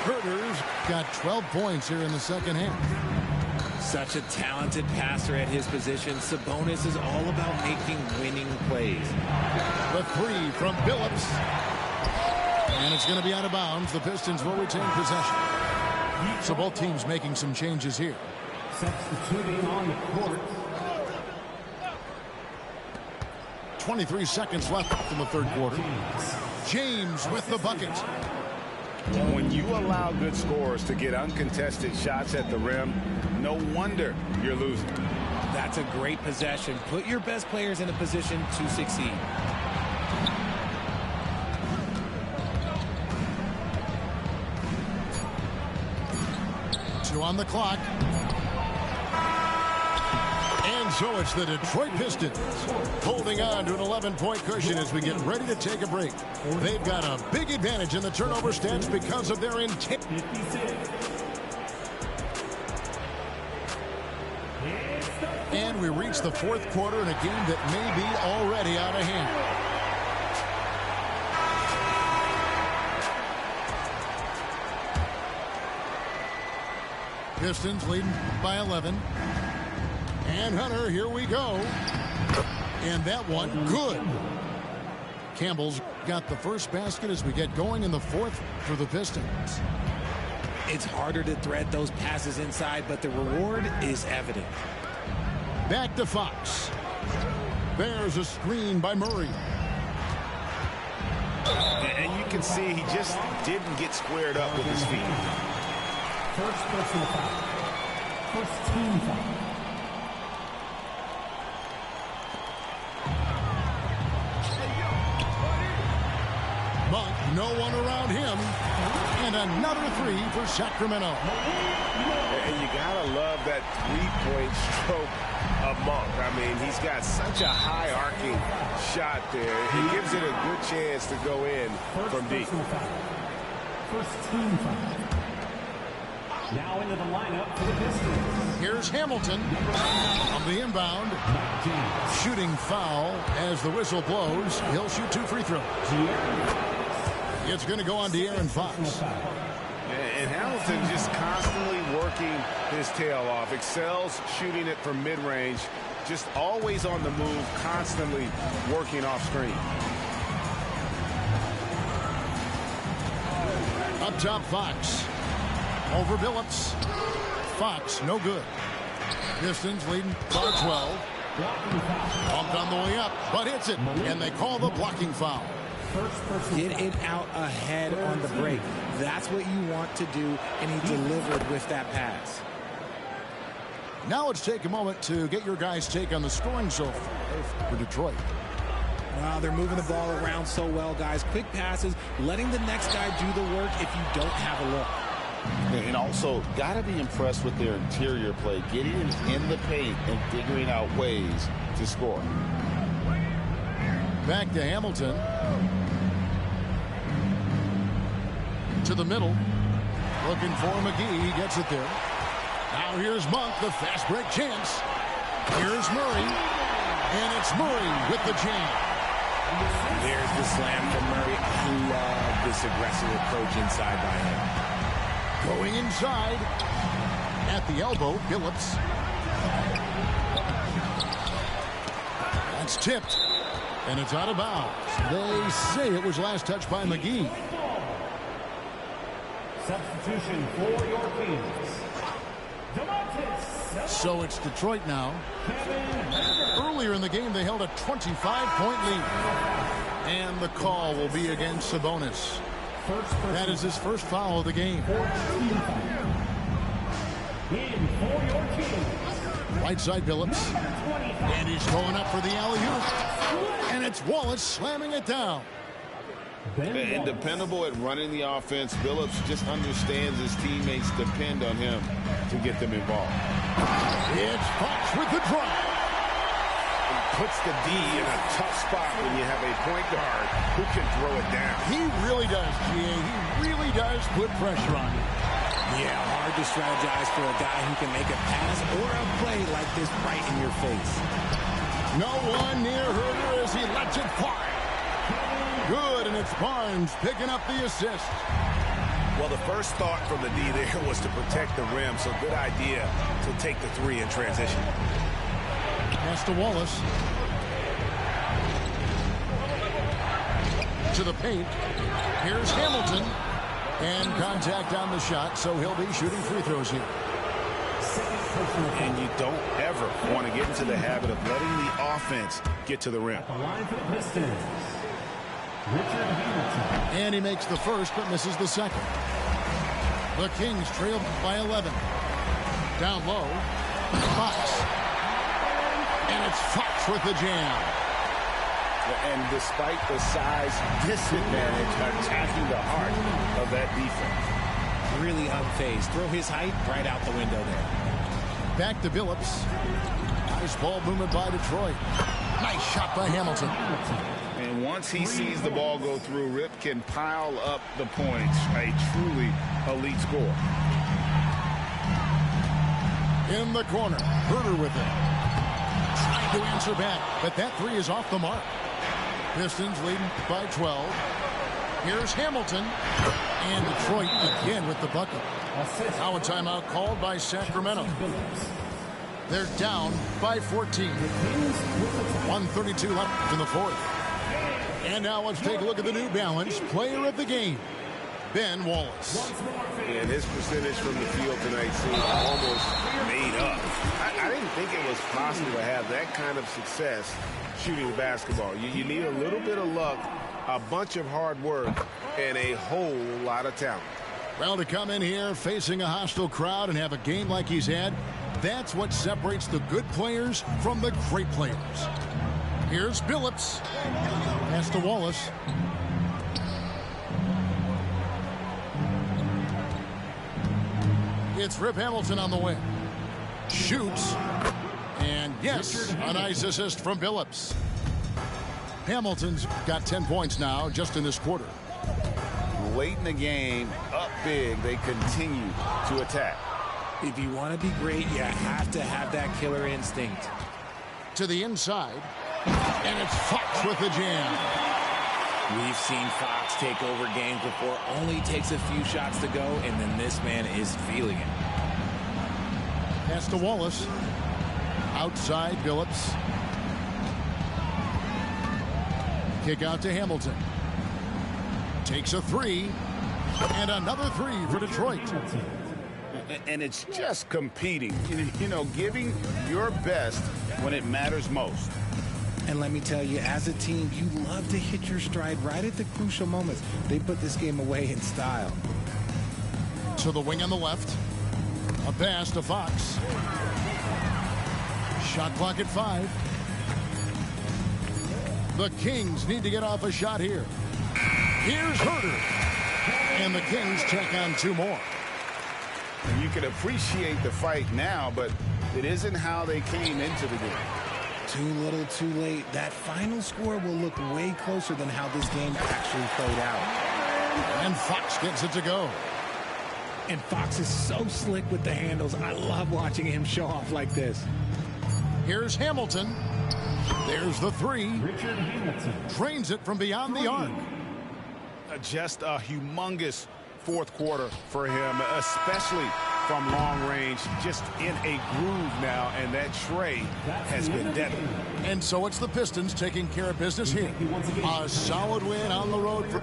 Herder's got 12 points here in the second half. Such a talented passer at his position. Sabonis is all about making winning plays. The 3 from Billups. And it's going to be out of bounds. The Pistons will retain possession. So both teams making some changes here. Substituting on the court. 23 seconds left in the third quarter. James with the bucket. When you allow good scorers to get uncontested shots at the rim, no wonder you're losing. That's a great possession. Put your best players in a position to succeed. 2 on the clock. And so it's the Detroit Pistons holding on to an 11-point cushion as we get ready to take a break. They've got a big advantage in the turnover stats because of their intent. And we reach the fourth quarter in a game that may be already out of hand. Pistons leading by 11. And Hunter, here we go. And that one, good. Campbell's got the first basket as we get going in the fourth for the Pistons. It's harder to thread those passes inside, but the reward is evident. Back to Fox. There's a screen by Murray. And you can see he just didn't get squared up with his feet. First personal foul. First team foul. Monk, no one around him. And another three for Sacramento. And you gotta love that three-point stroke of Monk. I mean, he's got such a high arcing shot there. It gives it a good chance to go in from deep. First team foul. Now into the lineup for the Pistons. Here's Hamilton on the inbound. Shooting foul as the whistle blows. He'll shoot 2 free throws. It's going to go on De'Aaron Fox. And Hamilton just constantly working his tail off. Excels shooting it from mid-range. Just always on the move, constantly working off screen. Up top, Fox. Over Billups. Fox, no good. Pistons leading by 12. Bumped on the way up, but hits it. And they call the blocking foul. Get it out ahead on the break. That's what you want to do, and he delivered with that pass. Now let's take a moment to get your guys' take on the scoring so far for Detroit. Wow, they're moving the ball around so well, guys. Quick passes, letting the next guy do the work if you don't have a look. And also, got to be impressed with their interior play, getting in the paint and figuring out ways to score. Back to Hamilton. To the middle. Looking for McGee. He gets it there. Now here's Monk, the fast break chance. Here's Murray. And it's Murray with the jam. There's the slam from Murray. I love this aggressive approach inside by him. Going inside. At the elbow, Billups. That's tipped. And it's out of bounds. They say it was last touched by McGee. Substitution for your Kings. So it's Detroit now. Earlier in the game, they held a 25-point lead. And the call will be against Sabonis. That is his first foul of the game. Right side, Billups. And he's going up for the alley-oop. And it's Wallace slamming it down. And dependable at running the offense. Billups just understands his teammates depend on him to get them involved. It's Fox with the drive. Puts the D in a tough spot when you have a point guard who can throw it down. He really does, G.A. He really does put pressure on you. Yeah, hard to strategize for a guy who can make a pass or a play like this right in your face. No one near Herder as he lets it fly. Good, and it's Barnes picking up the assist. Well, the first thought from the D there was to protect the rim, so good idea to take the three in transition. Pass to Wallace. To the paint. Here's Hamilton. And contact on the shot, so he'll be shooting free throws here. And you don't ever want to get into the habit of letting the offense get to the rim. The line for the Pistons. Richard Hamilton. And he makes the first, but misses the second. The Kings trail by 11. Down low. Fox. And it's Fox with the jam. And despite the size disadvantage, attacking the heart of that defense. Really unfazed. Throw his height right out the window there. Back to Billups. Nice ball movement by Detroit. Nice shot by Hamilton. And once he sees the ball go through, Rip can pile up the points. A truly elite score. In the corner. Herder with it. Trying to answer back, but that three is off the mark. Pistons leading by 12. Here's Hamilton. And Detroit again with the bucket. Now a timeout called by Sacramento. They're down by 14. 1:32 left in the fourth. And now let's take a look at the New Balance player of the game, Ben Wallace. And his percentage from the field tonight seemed almost made up. I didn't think it was possible to have that kind of success shooting the basketball. You need a little bit of luck, a bunch of hard work, and a whole lot of talent. Well, to come in here facing a hostile crowd and have a game like he's had, that's what separates the good players from the great players. Here's Billups. Pass to Wallace. It's Rip Hamilton on the wing. Shoots. And yes, a nice assist from Billups. Hamilton's got 10 points now just in this quarter. Late in the game, up big, they continue to attack. If you want to be great, you have to have that killer instinct. To the inside. And it's Fox with the jam. We've seen Fox take over games before. Only takes a few shots to go, and then this man is feeling it. Pass to Wallace. Outside, Billups. Kick out to Hamilton. Takes a three. And another three for Detroit. And it's just competing. You know, giving your best when it matters most. And let me tell you, as a team, you love to hit your stride right at the crucial moments. They put this game away in style. To the wing on the left. A pass to Fox. Shot clock at 5. The Kings need to get off a shot here. Here's Herter. And the Kings check on 2 more. And you can appreciate the fight now, but it isn't how they came into the game. Too little, too late. That final score will look way closer than how this game actually played out. And Fox gets it to go. And Fox is so slick with the handles. I love watching him show off like this. Here's Hamilton. There's the three. Richard Hamilton. Trains it from beyond the arc. Just a humongous fourth quarter for him, especially from long range, just in a groove now, and that tray has been deadly. And so it's the Pistons taking care of business here. A solid win on the road for...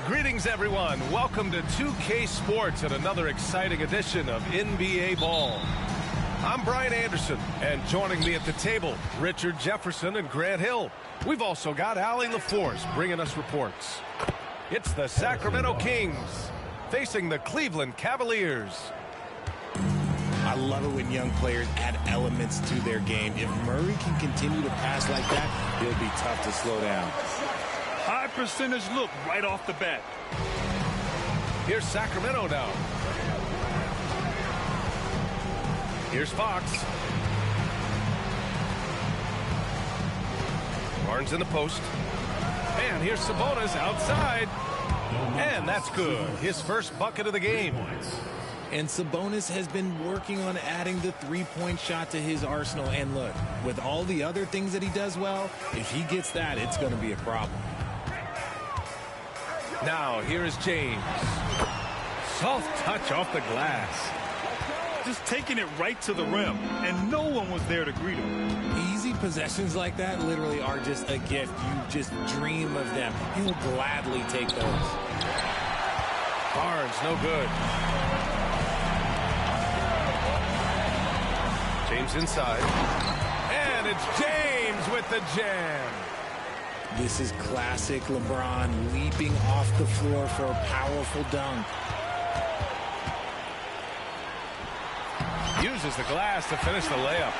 Greetings, everyone. Welcome to 2K Sports and another exciting edition of NBA Ball. I'm Brian Anderson, and joining me at the table, Richard Jefferson and Grant Hill. We've also got Allie LaForce bringing us reports. It's the Sacramento Kings facing the Cleveland Cavaliers. I I love it when young players add elements to their game. If Murray can continue to pass like that, he'll be tough to slow down. High percentage look right off the bat. Here's Sacramento now. Here's Fox. Barnes in the post. And here's Sabonis outside. And that's good. His first bucket of the game. And Sabonis has been working on adding the three-point shot to his arsenal. And look, with all the other things that he does well, if he gets that, it's going to be a problem. Now, here is James. Soft touch off the glass. Just taking it right to the rim, and no one was there to greet him. Easy possessions like that literally are just a gift. You just dream of them. He'll gladly take those. Barnes, no good. James inside. And it's James with the jam. This is classic LeBron leaping off the floor for a powerful dunk. Uses the glass to finish the layup.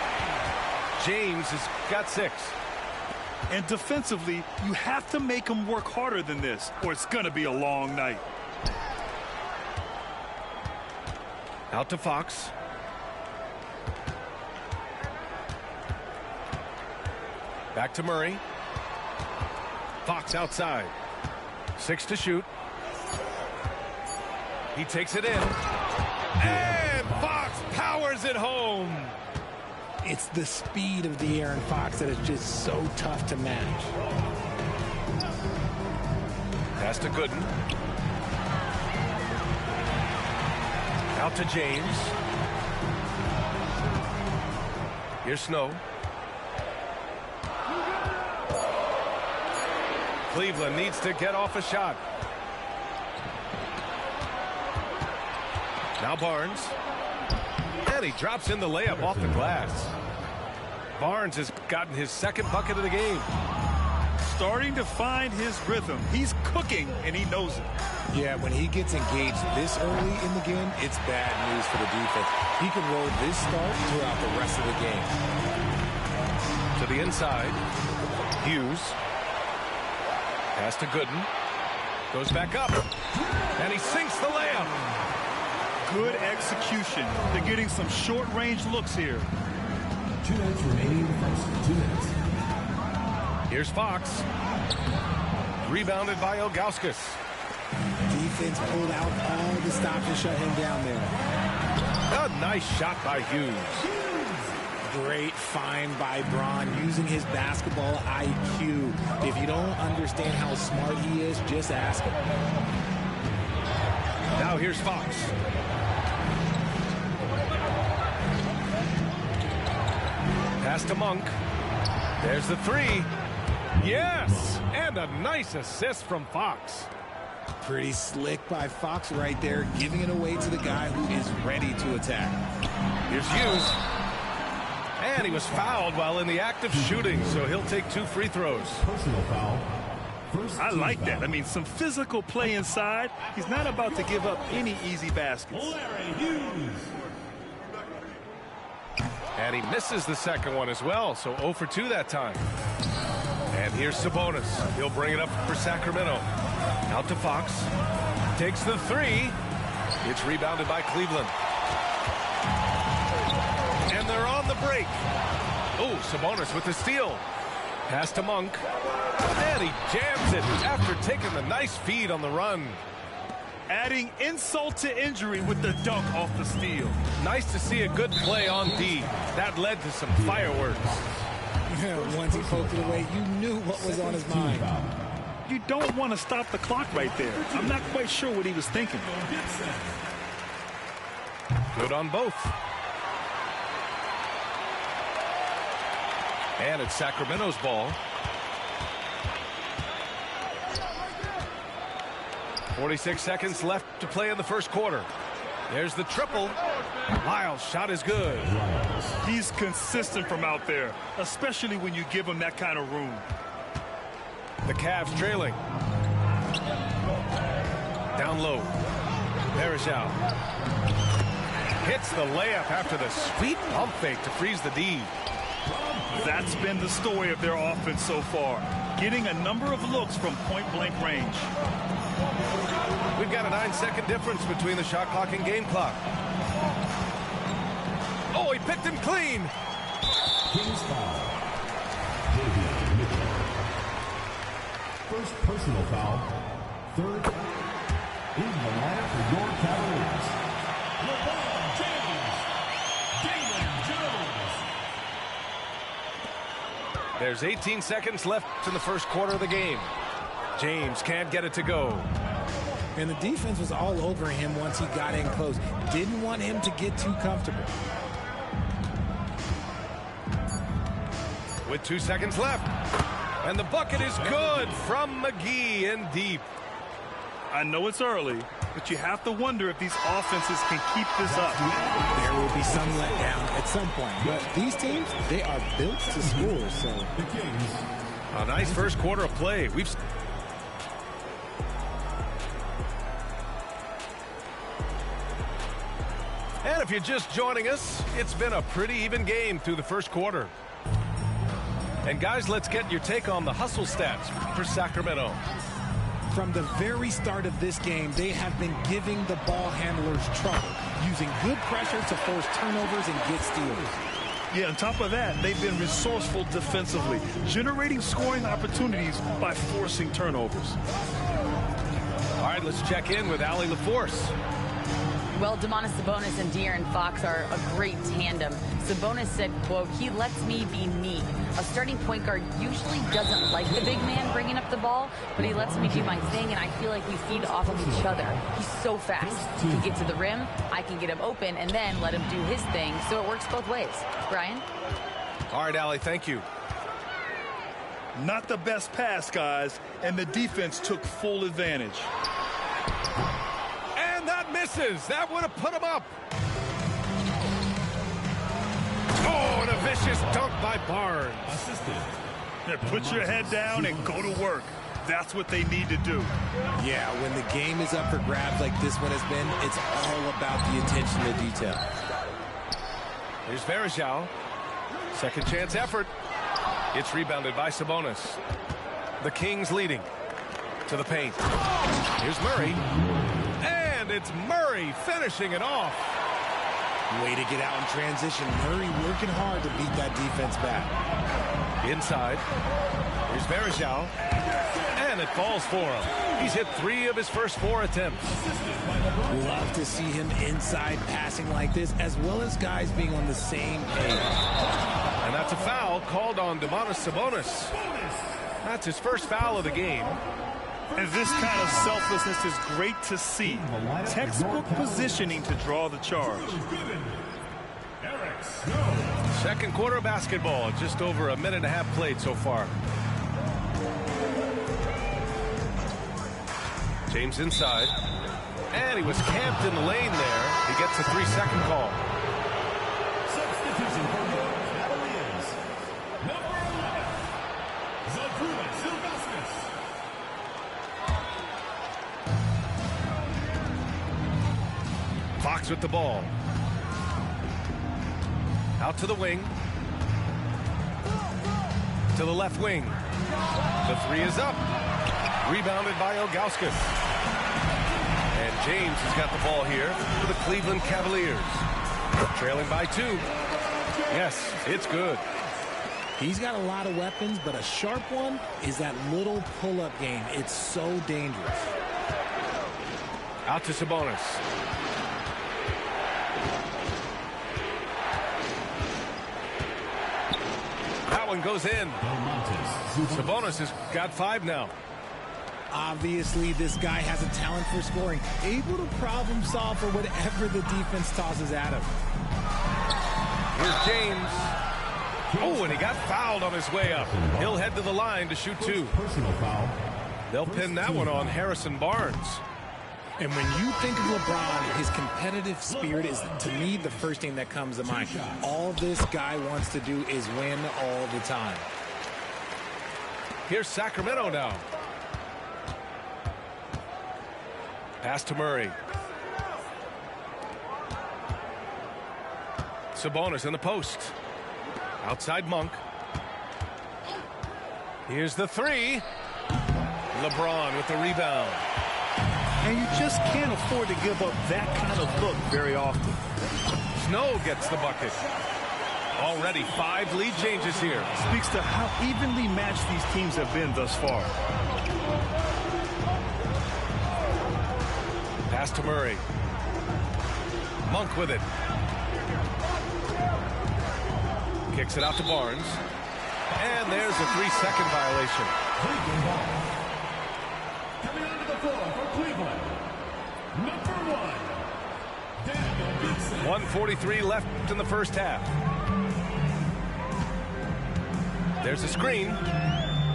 James has got 6. And defensively, you have to make him work harder than this, or it's going to be a long night. Out to Fox. Back to Murray. Fox outside. 6 to shoot. He takes it in. And Fox powers it home. It's the speed of the Aaron Fox that is just so tough to match. Pass to Gooden. Out to James. Here's Snow. Cleveland needs to get off a shot. Now Barnes. And he drops in the layup off the glass. Barnes has gotten his second bucket of the game. Starting to find his rhythm. He's cooking, and he knows it. Yeah, when he gets engaged this early in the game, it's bad news for the defense. He can roll this start throughout the rest of the game. To the inside. Hughes. Pass to Gooden. Goes back up. And he sinks the layup. Good execution. They're getting some short-range looks here. 2 minutes remaining in the first. 2 minutes. Here's Fox. Rebounded by Ilgauskas. Defense pulled out all the stops to shut him down there. A nice shot by Hughes. Great find by Braun using his basketball IQ. If you don't understand how smart he is, just ask him. Now here's Fox. Pass to Monk. There's the 3. Yes! And a nice assist from Fox. Pretty slick by Fox right there, giving it away to the guy who is ready to attack. Here's Hughes. And he was fouled while in the act of shooting, so he'll take 2 free throws. Personal foul. I like that. I mean, some physical play inside. He's not about to give up any easy baskets. Larry Hughes. And he misses the second one as well, so 0 for 2 that time. And here's Sabonis. He'll bring it up for Sacramento. Out to Fox. Takes the 3. It's rebounded by Cleveland. And they're on the break. Oh, Sabonis with the steal. Pass to Monk. And he jams it after taking the nice feed on the run. Adding insult to injury with the dunk off the steal. Nice to see a good play on D. That led to some fireworks. Once he poked it away, you knew what was on his mind. You don't want to stop the clock right there. I'm not quite sure what he was thinking. Good on both. And it's Sacramento's ball. 46 seconds left to play in the first quarter. There's the triple. Lyles' shot is good. He's consistent from out there, especially when you give him that kind of room. The Cavs trailing. Down low. Varejao. Hits the layup after the sweet pump fake to freeze the D. That's been the story of their offense so far, getting a number of looks from point-blank range. We've got a 9-second difference between the shot clock and game clock. Oh, he picked him clean. Kings foul. First personal foul. Third in the lineup for your Cavaliers. LeBron James. Damon Jones. There's 18 seconds left in the first quarter of the game. James can't get it to go. And the defense was all over him once he got in close. Didn't want him to get too comfortable. With 2 seconds left. And the bucket is good from McGee in deep. I know it's early, but you have to wonder if these offenses can keep this up. There will be some letdown at some point. But these teams, they are built to score. So a nice first quarter of play. And if you're just joining us, it's been a pretty even game through the first quarter. And guys, let's get your take on the hustle stats for Sacramento. From the very start of this game, they have been giving the ball handlers trouble, using good pressure to force turnovers and get steals. Yeah, on top of that, they've been resourceful defensively, generating scoring opportunities by forcing turnovers. All right, let's check in with Allie LaForce. Well, Domantas Sabonis and De'Aaron Fox are a great tandem. Sabonis said, quote, "He lets me be me. A starting point guard usually doesn't like the big man bringing up the ball, but he lets me do my thing, and I feel like we feed off of each other. He's so fast. He can get to the rim, I can get him open, and then let him do his thing, so it works both ways." Brian? All right, Allie, thank you. Not the best pass, guys, and the defense took full advantage. That misses. That would have put him up. Oh, and a vicious dunk by Barnes. Yeah, put your head down and go to work. That's what they need to do. Yeah, when the game is up for grabs like this one has been, it's all about the attention to detail. Here's Varejao. Second chance effort. It's rebounded by Sabonis. The Kings leading to the paint. Here's Murray. And it's Murray finishing it off. Way to get out in transition. Murray working hard to beat that defense back. Inside. Here's Varejao. And it falls for him. He's hit 3 of his first 4 attempts. Love to see him inside passing like this, as well as guys being on the same page. And that's a foul called on Domantas Sabonis. That's his first foul of the game. And this kind of selflessness is great to see. Textbook positioning to draw the charge. Second quarter of basketball. Just over a minute and a half played so far. James inside. And he was camped in the lane there. He gets a 3-second call. Substitution for your Cavaliers. Number 11, Zakunas Ilgauskas. Fox with the ball. Out to the wing. To the left wing. The 3 is up. Rebounded by Ilgauskas. And James has got the ball here for the Cleveland Cavaliers. Trailing by 2. Yes, it's good. He's got a lot of weapons, but a sharp one is that little pull-up game. It's so dangerous. Out to Sabonis. That one goes in. Sabonis has got 5 now. Obviously, this guy has a talent for scoring, able to problem solve for whatever the defense tosses at him. Here's James. Oh, and he got fouled on his way up. He'll head to the line to shoot 2. They'll pin that one on Harrison Barnes. And when you think of LeBron, his competitive spirit is, to me, the first thing that comes to mind. All this guy wants to do is win all the time. Here's Sacramento now. Pass to Murray. Sabonis in the post. Outside Monk. Here's the three. LeBron with the rebound. And you just can't afford to give up that kind of look very often. Snow gets the bucket. Already 5 lead changes here. Speaks to how evenly matched these teams have been thus far. Pass to Murray. Monk with it. Kicks it out to Barnes. And there's a 3-second violation. Coming onto the floor for Cleveland, number 1, Daniel Dixon. 1:43 left in the first half. There's a screen.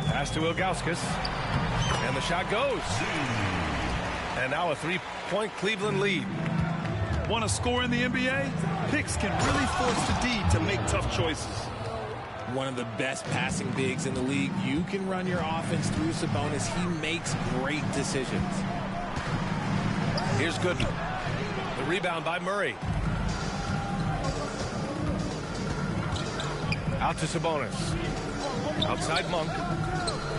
Pass to Ilgauskas. And the shot goes. And now a 3-point Cleveland lead. Want to score in the NBA? Picks can really force the D to make tough choices. One of the best passing bigs in the league. You can run your offense through Sabonis. He makes great decisions. Here's Goodman. The rebound by Murray. Out to Sabonis. Outside Monk.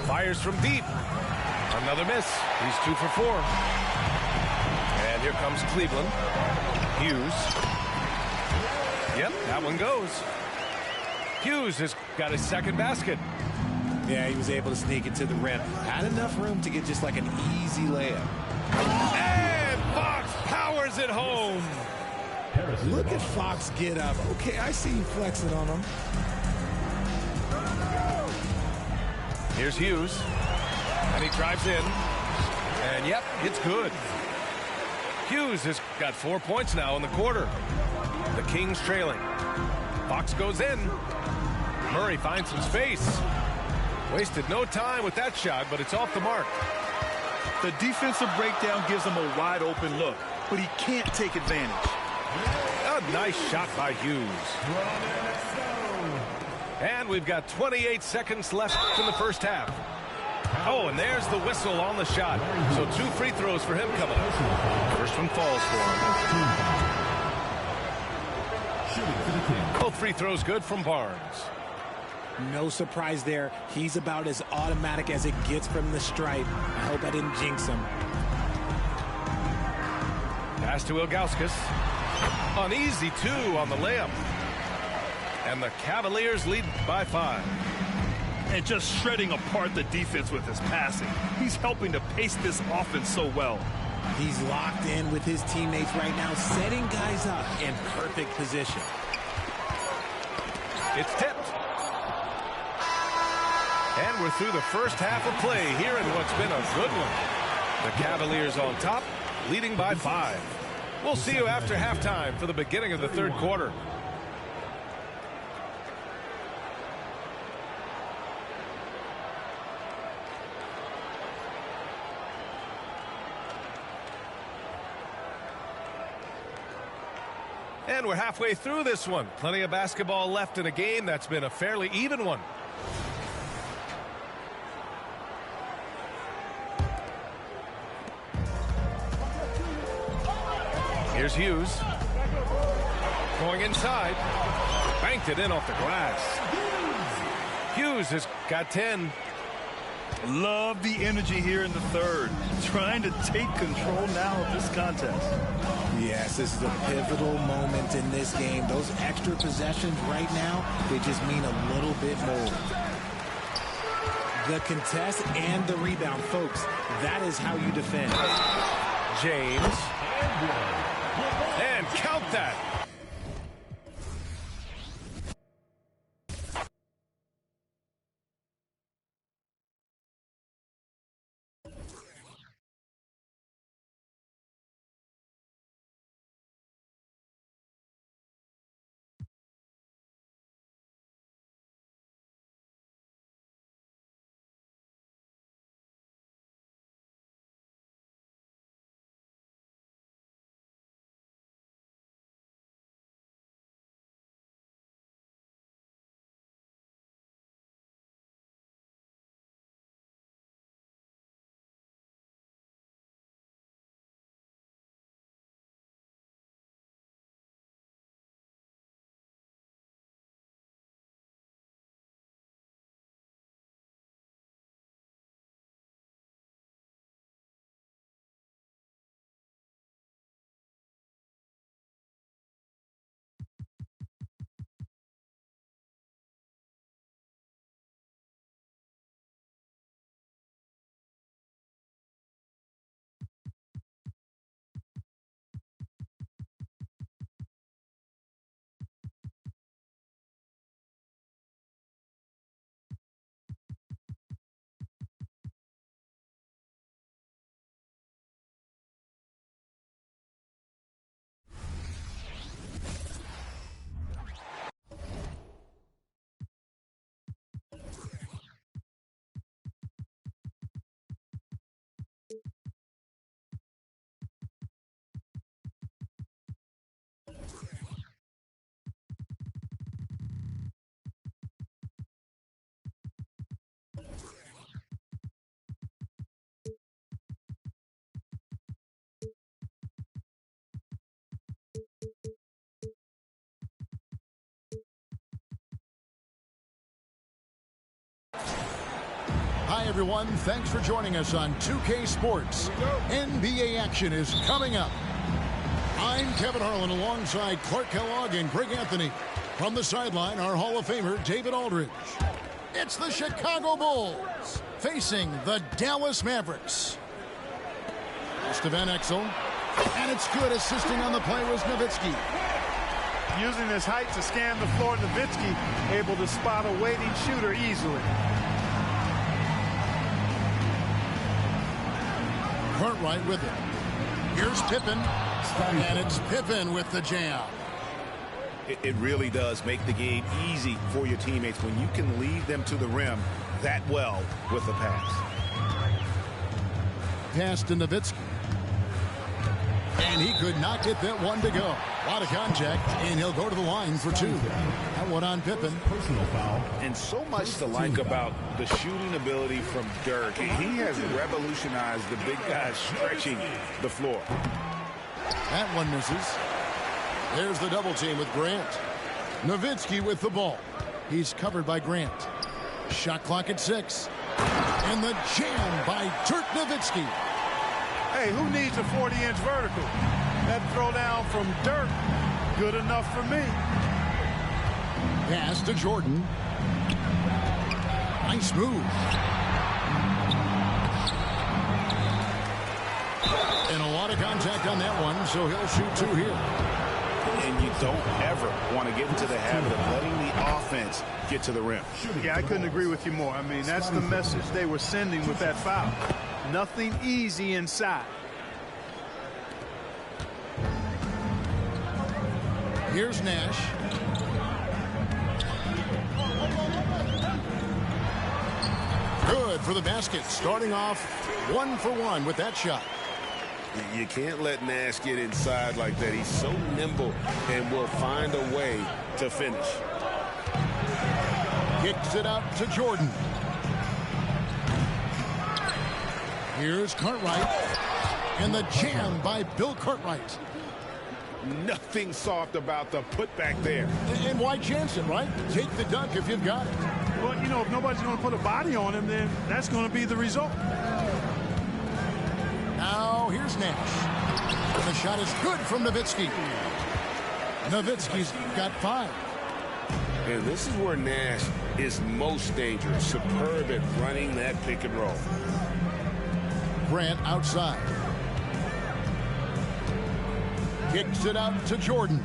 Fires from deep. Another miss. He's 2 for 4. And here comes Cleveland. Hughes. Yep, that one goes. Hughes has got his second basket. Yeah, he was able to sneak it to the rim. Had enough room to get just like an easy layup. And Fox powers it home. Look at Fox get up. Okay, I see you flexing on him. Here's Hughes. And he drives in. And yep, it's good. Hughes has got 4 points now in the quarter. The Kings trailing. Fox goes in. Murray finds some space. Wasted no time with that shot, but it's off the mark. The defensive breakdown gives him a wide open look, but he can't take advantage. A nice shot by Hughes. And we've got 28 seconds left in the first half. Oh, and there's the whistle on the shot. So 2 free throws for him coming up. First one falls for him. Both free throws good from Barnes. No surprise there. He's about as automatic as it gets from the stripe. I hope I didn't jinx him. Pass to Ilgauskas. An easy 2 on the layup. And the Cavaliers lead by 5. And just shredding apart the defense with his passing. He's helping to pace this offense so well. He's locked in with his teammates right now, setting guys up in perfect position. It's tipped. And we're through the first half of play here in what's been a good one. The Cavaliers on top, leading by 5. We'll see you after halftime for the beginning of the third quarter. And we're halfway through this one. Plenty of basketball left in a game that's been a fairly even one. Here's Hughes. Going inside. Banked it in off the glass. Hughes has got 10. Love the energy here in the third. Trying to take control now of this contest. Yes, this is a pivotal moment in this game. Those extra possessions right now, they just mean a little bit more. The contest and the rebound, folks, that is how you defend. James. And count that. everyone. Thanks for joining us on 2K Sports. NBA action is coming up. I'm Kevin Harlan alongside Clark Kellogg and Greg Anthony. From the sideline, our Hall of Famer, David Aldridge. It's the Chicago Bulls facing the Dallas Mavericks. Pass to Van Exel. And it's good. Assisting on the play was Nowitzki. Using his height to scan the floor, Nowitzki able to spot a waiting shooter easily. Cartwright with it. Here's Pippen. And it's Pippen with the jam. It really does make the game easy for your teammates when you can lead them to the rim that well with a pass. Pass to Nowitzki. And he could not get that one to go. A lot of contact, and he'll go to the line for two. That one on Pippen. Personal foul. And so much to like about the shooting ability from Dirk. He has revolutionized the big guys stretching the floor. That one misses. There's the double team with Grant. Nowitzki with the ball. He's covered by Grant. Shot clock at 6. And the jam by Dirk Nowitzki. Hey, who needs a 40-inch vertical? That throwdown from Dirk, good enough for me. Pass to Jordan. Nice move. And a lot of contact on that one, so he'll shoot two here. And you don't ever want to get into the habit of letting the offense get to the rim. Yeah, I couldn't agree with you more. I mean, that's the message they were sending with that foul. Nothing easy inside. Here's Nash. Good for the basket. Starting off 1 for 1 with that shot. You can't let Nash get inside like that. He's so nimble and will find a way to finish. Kicks it out to Jordan. Here's Cartwright. And the jam by Bill Cartwright. Nothing soft about the putback there. And why chance it, right? Take the dunk if you've got it. Well, you know, if nobody's going to put a body on him, then that's going to be the result. Now here's Nash. And the shot is good from Nowitzki. Nowitzki's got 5. And this is where Nash is most dangerous. Superb at running that pick and roll. Grant outside. Kicks it out to Jordan.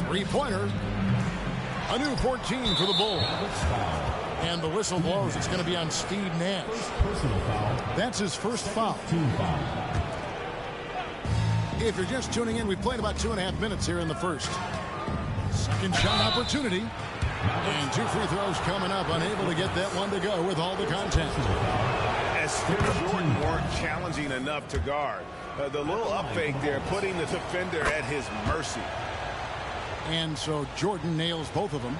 Three-pointer. A new 14 for the Bulls. And the whistle blows. It's going to be on Steve Nash. Personal foul. That's his first foul. Team foul. If you're just tuning in, we've played about 2.5 minutes here in the first. Second shot opportunity. And 2 free throws coming up. Unable to get that one to go with all the contact. As Jordan weren't challenging enough to guard. The little up fake there, putting the defender at his mercy. And so Jordan nails both of them.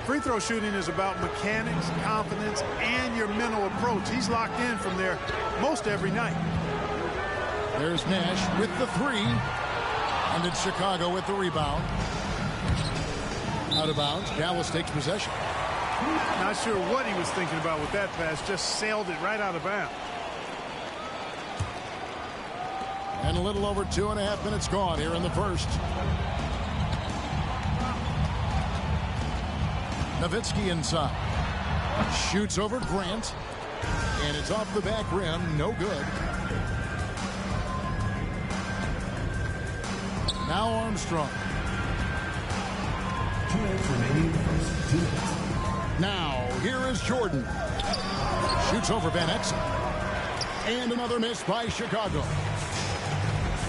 Free throw shooting is about mechanics, confidence, and your mental approach. He's locked in from there most every night. There's Nash with the 3. And it's Chicago with the rebound. Out of bounds. Dallas takes possession. Not sure what he was thinking about with that pass. Just sailed it right out of bounds. And a little over 2.5 minutes gone here in the first. Nowitzki inside. Shoots over Grant. And it's off the back rim. No good. Now Armstrong. 2 minutes remaining in the first. 2 minutes. Now, here is Jordan. Shoots over Van Exel. And another miss by Chicago.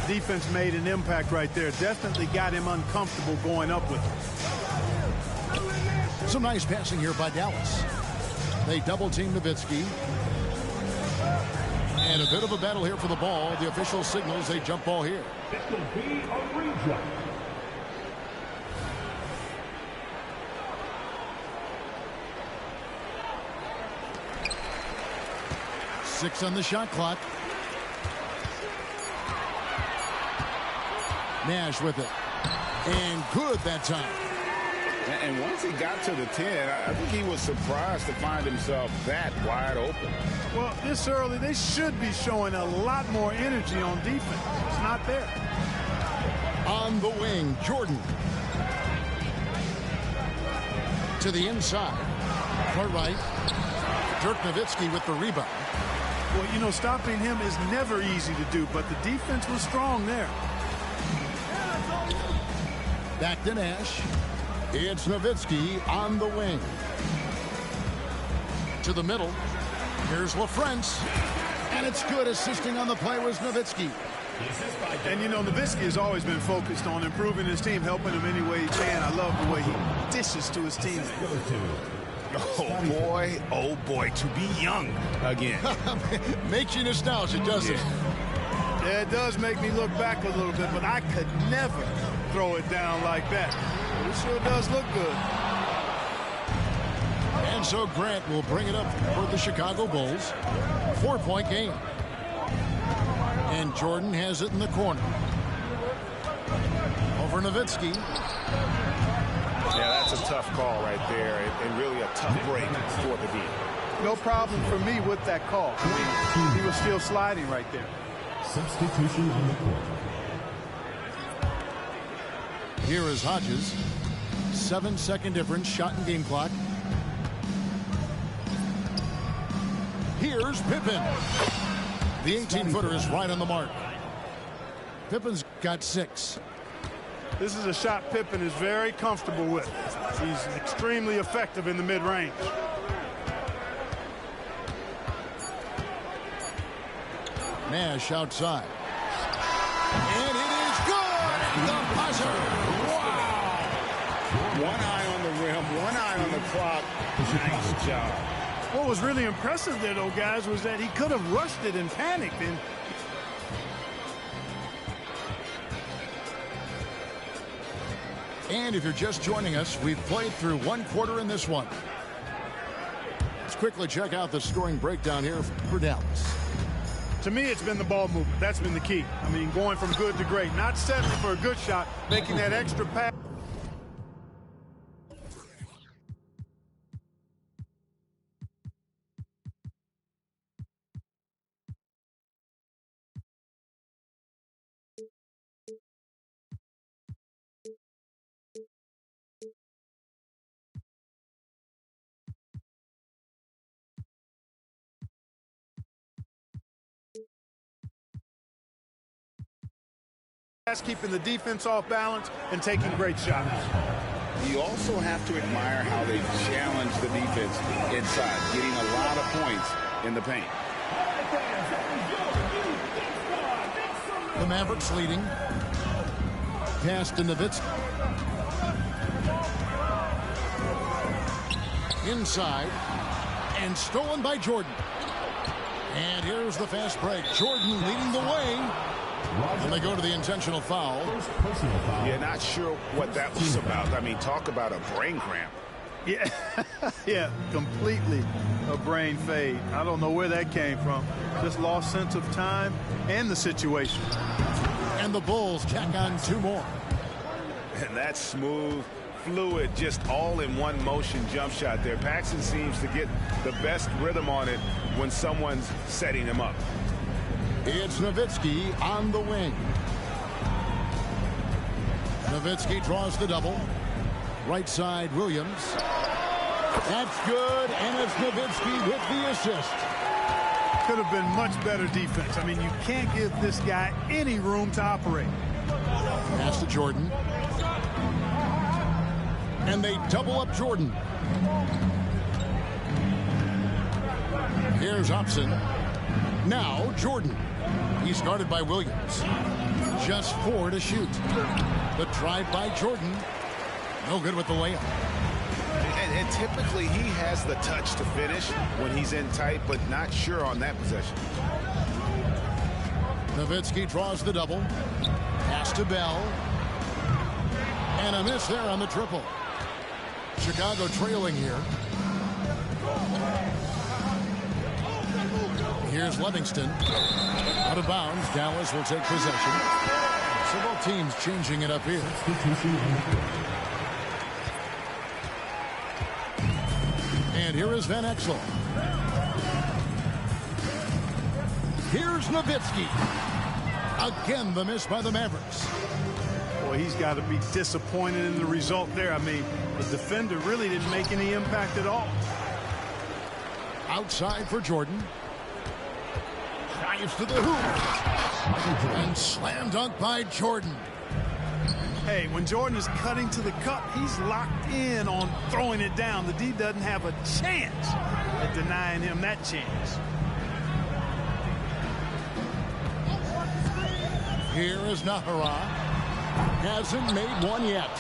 Defense made an impact right there. Definitely got him uncomfortable going up with him. Some nice passing here by Dallas. They double-team Nowitzki. And a bit of a battle here for the ball. The official signals a jump ball here. It will be a reject. 6 on the shot clock. Nash with it. And good that time. And once he got to the 10, I think he was surprised to find himself that wide open. Well, this early, they should be showing a lot more energy on defense. It's not there. On the wing, Jordan. To the inside. Far right. Dirk Nowitzki with the rebound. Well, you know, stopping him is never easy to do, but the defense was strong there. Back to Nash. It's Nowitzki on the wing. To the middle. Here's LaFrentz. And it's good. Assisting on the play was Nowitzki. And, you know, Nowitzki has always been focused on improving his team, helping him any way he can. I love the way he dishes to his teammates. Oh boy, to be young again. Makes you nostalgic, doesn't it? Yeah, it does make me look back a little bit, but I could never throw it down like that. It sure does look good. And so Grant will bring it up for the Chicago Bulls. 4-point game. And Jordan has it in the corner. Over Nowitzki. Yeah, that's a tough call right there, and really a tough break for the D. No problem for me with that call. I mean, he was still sliding right there. Substitution on the court. Here is Hodges. 7-second difference, shot and game clock. Here's Pippen. The 18-footer is right on the mark. Pippen's got 6. This is a shot Pippen is very comfortable with. He's extremely effective in the mid-range. Nash outside. And it is good! The buzzer! Wow! One eye on the rim, one eye on the clock. Nice job. What was really impressive there, though, guys, was that he could have rushed it and panicked. And if you're just joining us, we've played through 1 quarter in this one. Let's quickly check out the scoring breakdown here for Dallas. To me, it's been the ball movement. That's been the key. I mean, going from good to great. Not settling for a good shot, making that extra pass. Keeping the defense off balance and taking great shots. You also have to admire how they challenge the defense inside, getting a lot of points in the paint. The Mavericks leading. Pass to Nowitzki. Inside. And stolen by Jordan. And here's the fast break. Jordan leading the way. And they go to the intentional foul. Yeah, not sure what that was about. I mean, talk about a brain cramp. Yeah, yeah, completely a brain fade. I don't know where that came from. Just lost sense of time and the situation. And the Bulls tack on 2 more. And that's smooth, fluid, just all in one motion jump shot there. Paxson seems to get the best rhythm on it when someone's setting him up. It's Nowitzki on the wing. Nowitzki draws the double. Right side, Williams. That's good, and it's Nowitzki with the assist. Could have been much better defense. I mean, you can't give this guy any room to operate. Pass to Jordan. And they double up Jordan. Here's Hobson. Now Jordan. He's guarded by Williams. Just 4 to shoot. The drive by Jordan. No good with the layup. And typically he has the touch to finish when he's in tight, but not sure on that possession. Nowitzki draws the double. Pass to Bell. And a miss there on the triple. Chicago trailing here. Here's Livingston. Out of bounds. Dallas will take possession. So both teams changing it up here. And here is Van Exel. Here's Nowitzki. Again, the miss by the Mavericks. Boy, he's got to be disappointed in the result there. I mean, the defender really didn't make any impact at all. Outside for Jordan. Drives to the hoop. And slam dunk by Jordan. Hey, when Jordan is cutting to the cup, he's locked in on throwing it down. The D doesn't have a chance at denying him that chance. Here is Nahara. Hasn't made one yet.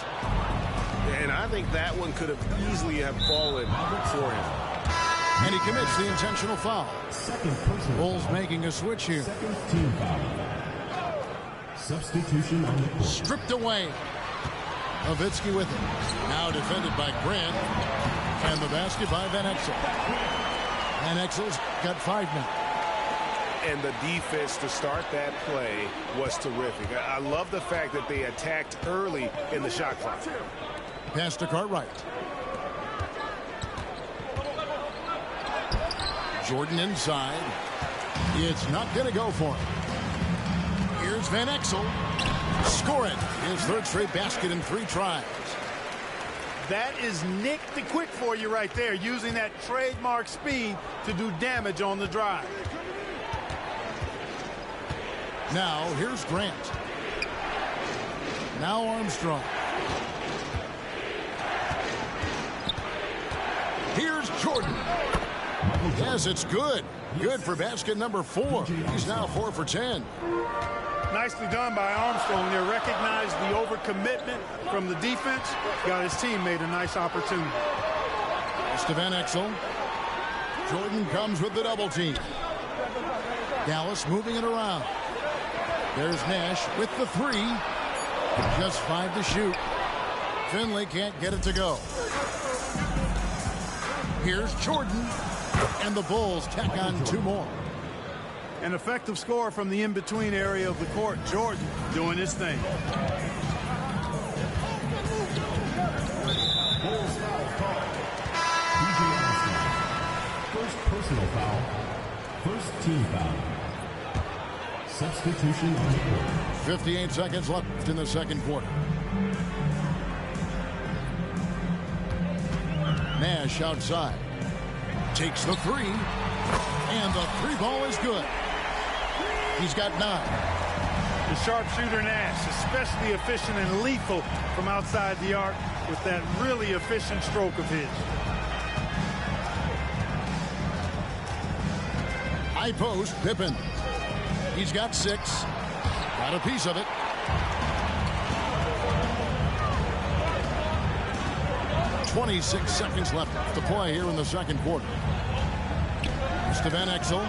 And I think that one could have easily have fallen for him. And he commits the intentional foul. Bulls making a switch here. Second team foul. Substitution on the court. Stripped away. Nowitzki with it. Now defended by Grant. And the basket by Van Exel. Van Exel's got 5 now. And the defense to start that play was terrific. I love the fact that they attacked early in the shot clock. Pass to Cartwright. Jordan inside. It's not going to go for him. Here's Van Exel. Score it. His third straight basket in 3 tries. That is Nick the Quick for you right there, using that trademark speed to do damage on the drive. Now, here's Grant. Now Armstrong. Here's Jordan. Yes, it's good. Good for basket number 4. He's now 4 for 10. Nicely done by Armstrong there. Recognized the overcommitment from the defense. Got his teammate a nice opportunity. Pass to Van Exel. Jordan comes with the double team. Dallas moving it around. There's Nash with the 3. Just 5 to shoot. Finley can't get it to go. Here's Jordan. And the Bulls tack on 2 more. An effective score from the in-between area of the court. Jordan doing his thing. Bulls foul call. PJ Armstrong. First personal foul. First team foul. Substitution on the court. 58 seconds left in the second quarter. Nash outside. Takes the 3. And the 3 ball is good. He's got 9. The sharpshooter Nash, especially efficient and lethal from outside the arc with that really efficient stroke of his. High post, Pippen. He's got 6. Got a piece of it. .26 seconds left to play here in the second quarter. Mr. Van Exel.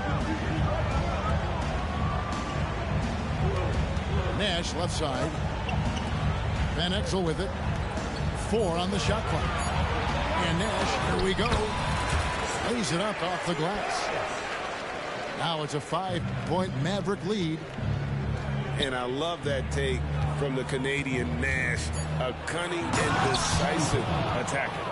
Nash left side. Van Exel with it. 4 on the shot clock. And Nash, here we go. Lays it up off the glass. Now it's a 5-point Maverick lead. And I love that take from the Canadian Nash. A cunning and decisive attacker.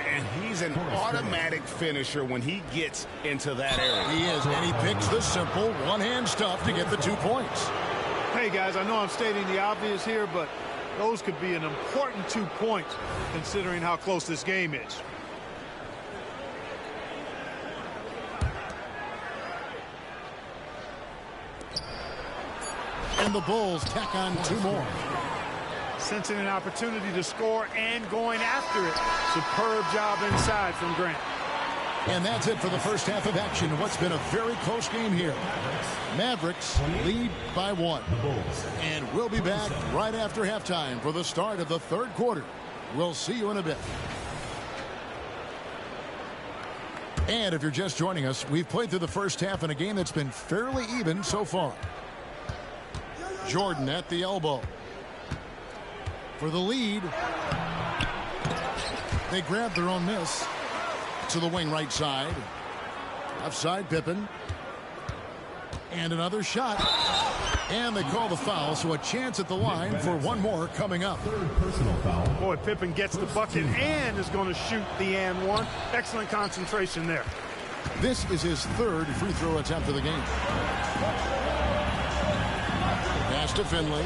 And he's an automatic finisher when he gets into that area. He is, and he picks the simple one-hand stuff to get the 2 points. Hey, guys, I know I'm stating the obvious here, but those could be an important 2 points considering how close this game is. And the Bulls tack on 2 more. Sensing an opportunity to score and going after it. Superb job inside from Grant. And that's it for the first half of action. What's been a very close game here. Mavericks lead by 1. And we'll be back right after halftime for the start of the third quarter. We'll see you in a bit. And if you're just joining us, we've played through the first half in a game that's been fairly even so far. Jordan at the elbow. For the lead. They grab their own miss. To the wing right side. Left side, Pippen. And another shot. And they call the foul, so a chance at the line for one more coming up. Personal foul. Boy, Pippen gets the bucket and is going to shoot the and one. Excellent concentration there. This is his third free throw attempt of the game. Pass to Finley.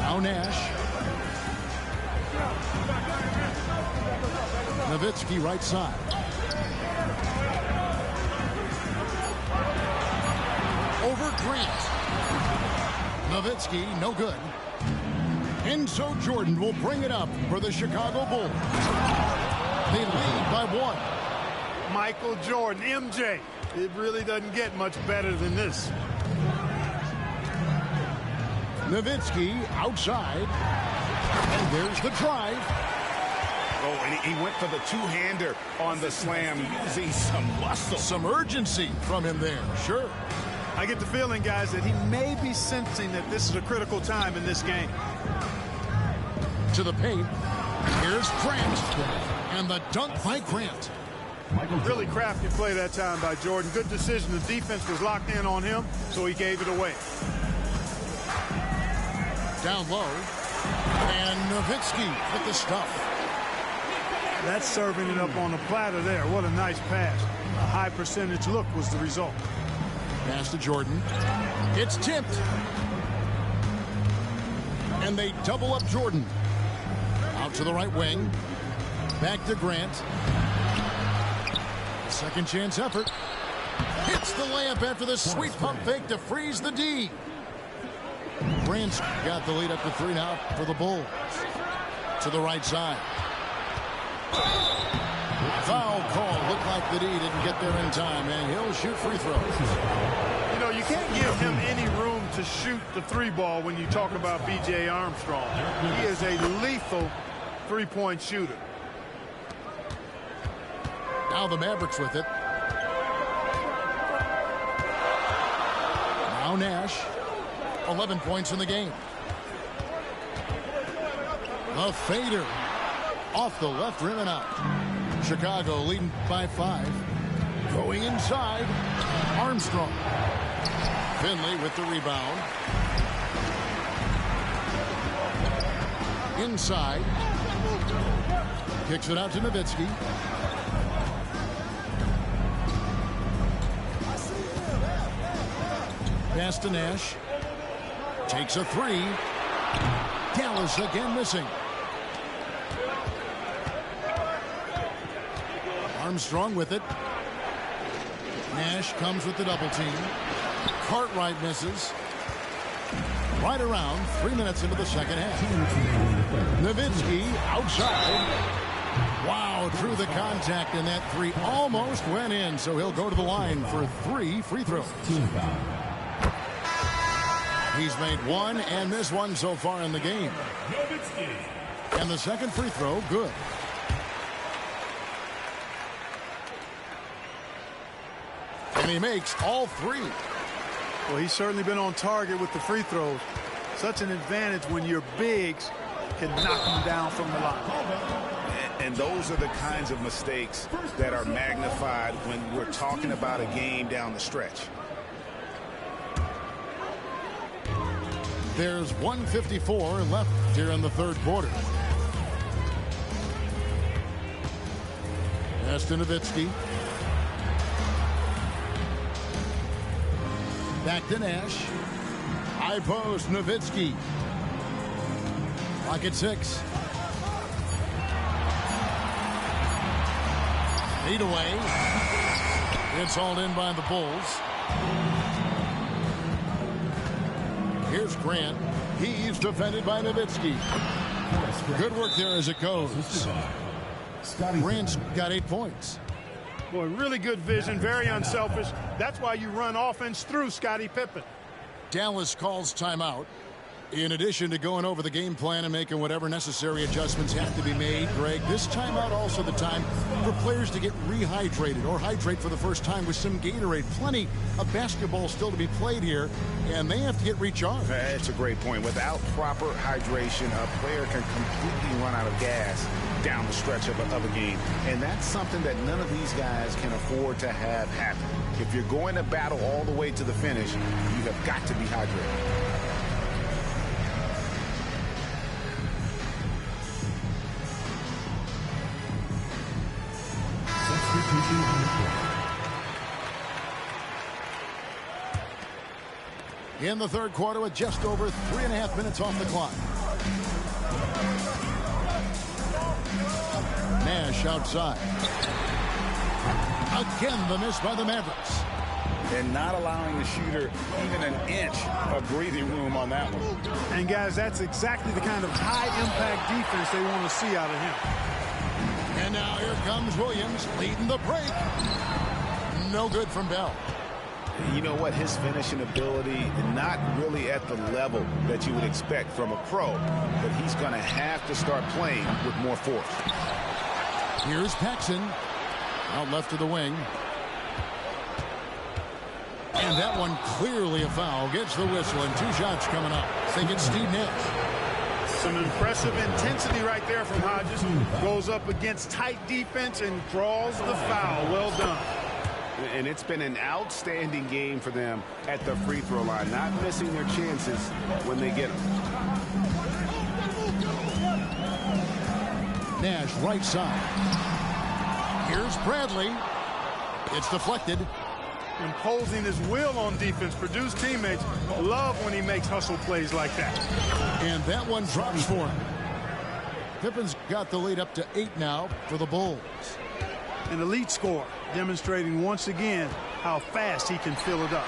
Now Nash. Nowitzki right side. Over Grant. Nowitzki, no good. And so Jordan will bring it up for the Chicago Bulls. They lead by 1. Michael Jordan, MJ. It really doesn't get much better than this. Nowitzki outside. And there's the drive. Oh, and he went for the two-hander on the slam, using some muscle. Some urgency from him there, sure. I get the feeling, guys, that he may be sensing that this is a critical time in this game. To the paint. Here's Grant. And the dunk by Grant. Really crafty play that time by Jordan. Good decision. The defense was locked in on him, so he gave it away. Down low. And Nowitzki with the stuff. That's serving it up on a platter there. What a nice pass. A high percentage look was the result. Pass to Jordan. It's tipped. And they double up Jordan. Out to the right wing. Back to Grant. Second chance effort. Hits the layup after the sweet pump fake to freeze the D. Grant's got the lead up to 3 now for the Bulls. To the right side. Foul call. Looked like the D didn't get there in time, and he'll shoot free throws. You know, you can't give him any room to shoot the 3-ball when you talk about B.J. Armstrong. He is a lethal 3-point shooter. Now the Mavericks with it. Now Nash. 11 points in the game. The fader. Off the left rim and out. Chicago leading by 5. Going inside. Armstrong. Finley with the rebound. Inside. Kicks it out to Nowitzki. Pass to Nash. Takes a 3. Dallas again missing. Armstrong with it. Nash comes with the double team. Cartwright misses. Right around 3 minutes into the second half. Nowitzki outside. Wow, through the contact, and that 3 almost went in, so he'll go to the line for 3 free throws. He's made 1 and missed 1 so far in the game. And the second free throw, good. And he makes all 3. Well, he's certainly been on target with the free throws. Such an advantage when your bigs can knock them down from the line. And those are the kinds of mistakes that are magnified when we're talking about a game down the stretch. There's 1:54 left here in the third quarter. Pass to Nowitzki. Back to Nash. High post, Nowitzki. Clock at 6. 8 away. It's hauled in by the Bulls. Here's Grant. He's defended by Nowitzki. Good work there as it goes. Grant's got 8 points. Boy, really good vision, very unselfish. That's why you run offense through Scottie Pippen. Dallas calls timeout. In addition to going over the game plan and making whatever necessary adjustments have to be made, Greg, this timeout also the time for players to get rehydrated or hydrate for the first time with some Gatorade. Plenty of basketball still to be played here, and they have to get recharged. That's a great point. Without proper hydration, a player can completely run out of gas down the stretch of a game. And that's something that none of these guys can afford to have happen. If you're going to battle all the way to the finish, you have got to be hydrated. In the third quarter with just over 3.5 minutes off the clock. Nash outside. Again, the miss by the Mavericks. And not allowing the shooter even an inch of breathing room on that one. And, guys, that's exactly the kind of high-impact defense they want to see out of him. And now here comes Williams leading the break. No good from Bell. You know what? His finishing ability, not really at the level that you would expect from a pro, but he's going to have to start playing with more force. Here's Paxson. Out left to the wing. And that one clearly a foul. Gets the whistle, and 2 shots coming up. Think it's Steve Nash. Some impressive intensity right there from Hodges. Goes up against tight defense and draws the foul. Well done. And it's been an outstanding game for them at the free throw line, not missing their chances when they get them. Nash right side. Here's Bradley. It's deflected. Imposing his will on defense. Purdue's teammates love when he makes hustle plays like that. And that one drops for him. Pippen's got the lead up to 8 now for the Bulls. An elite score, demonstrating once again how fast he can fill it up.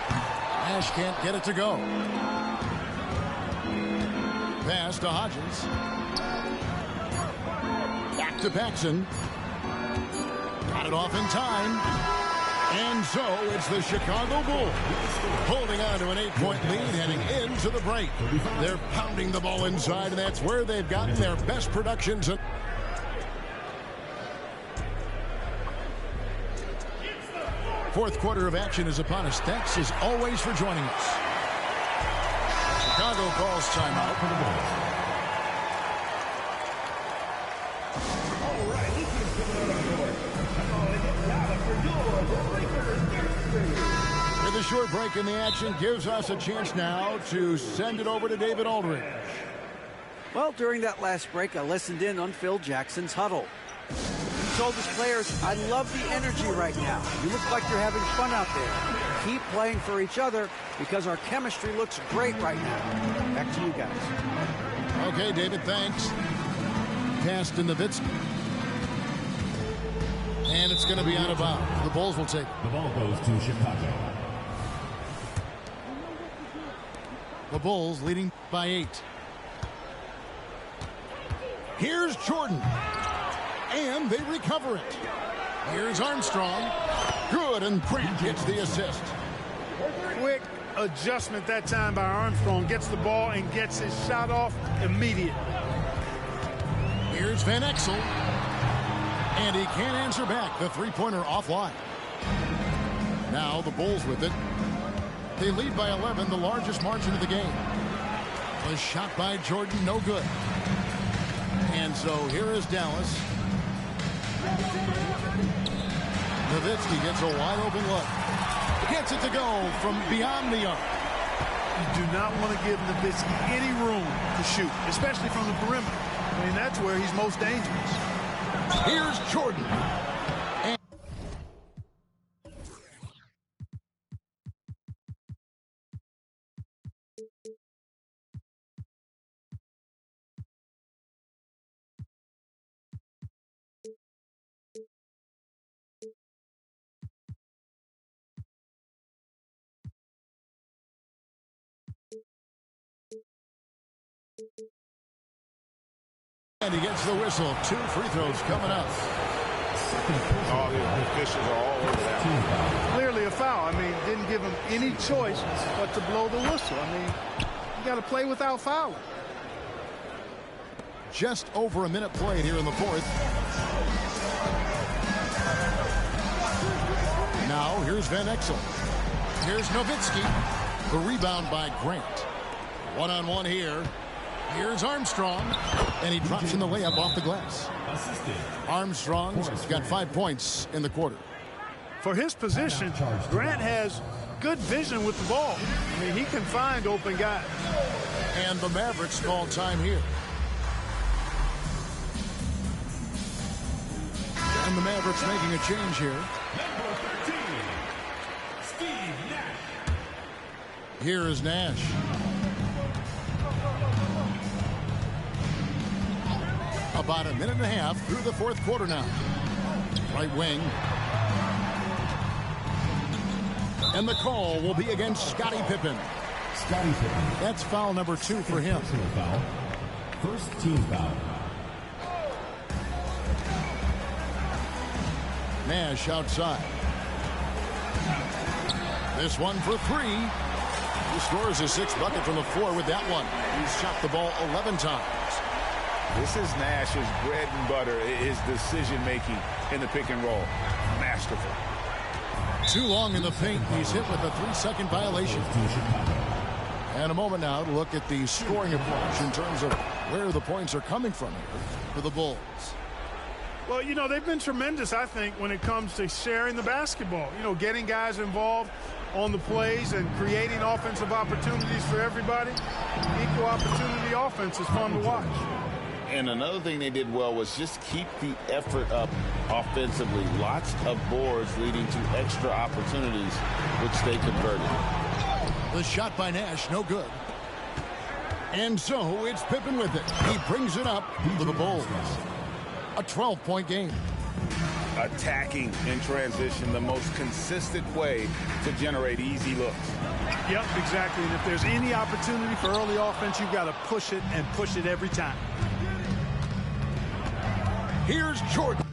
Nash can't get it to go. Pass to Hodges. Back to Paxson. Got it off in time. And so it's the Chicago Bulls holding on to an 8-point lead heading into the break. They're pounding the ball inside, and that's where they've gotten their best productions. Fourth quarter of action is upon us. Thanks as always for joining us. Chicago calls timeout for the Bulls. With a short break in the action gives us a chance now to send it over to David Aldridge. Well, during that last break, I listened in on Phil Jackson's huddle. He told his players, I love the energy right now. You look like you're having fun out there. Keep playing for each other because our chemistry looks great right now. Back to you guys. Okay, David, thanks. Pass to Nowitzki. And it's going to be out of bounds. The Bulls will take it. The ball goes to Chicago. The Bulls leading by 8. Here's Jordan. And they recover it. Here's Armstrong. Good, and Grant gets the assist. Quick adjustment that time by Armstrong. Gets the ball and gets his shot off immediately. Here's Van Exel. And he can't answer back. The three-pointer offline. Now the Bulls with it. They lead by 11, the largest margin of the game. The shot by Jordan, no good. And so here is Dallas. Nowitzki gets a wide-open look. Gets it to go from beyond the arc. You do not want to give Nowitzki any room to shoot, especially from the perimeter. I mean, that's where he's most dangerous. Here's Jordan. And he gets the whistle. 2 free throws coming up. Oh, the officials are all over that. Clearly a foul. I mean, didn't give him any choice but to blow the whistle. I mean, you got to play without fouling. Just over a minute played here in the fourth. Now here's Van Exel. Here's Nowitzki. The rebound by Grant. One-on-one here. Here's Armstrong, and he drops in the layup off the glass. Armstrong's got 5 points in the quarter. for his position, Grant has good vision with the ball. I mean, he can find open guys. And the Mavericks call time here. And the Mavericks making a change here. Number 13, Steve Nash. Here is Nash. About a minute and a half through the fourth quarter now. Right wing. And the call will be against Scottie Pippen. Scottie Pippen. That's foul number 2 for him. Personal foul. First team foul. Nash outside. This one for 3. He scores his 6th bucket from the floor with that one. He's shot the ball 11 times. This is Nash's bread and butter, his decision-making in the pick and roll. Masterful. Too long in the paint. He's hit with a 3-second violation. And a moment now to look at the scoring approach in terms of where the points are coming from here for the Bulls. Well, you know, they've been tremendous, I think, when it comes to sharing the basketball. You know, getting guys involved on the plays and creating offensive opportunities for everybody. Equal opportunity offense is fun to watch. And another thing they did well was just keep the effort up offensively. Lots of boards leading to extra opportunities, which they converted. The shot by Nash, no good. And so it's Pippen with it. He brings it up to the Bulls. A 12-point game. Attacking in transition, the most consistent way to generate easy looks. Yep, exactly. And if there's any opportunity for early offense, you've got to push it and push it every time. Here's Jordan.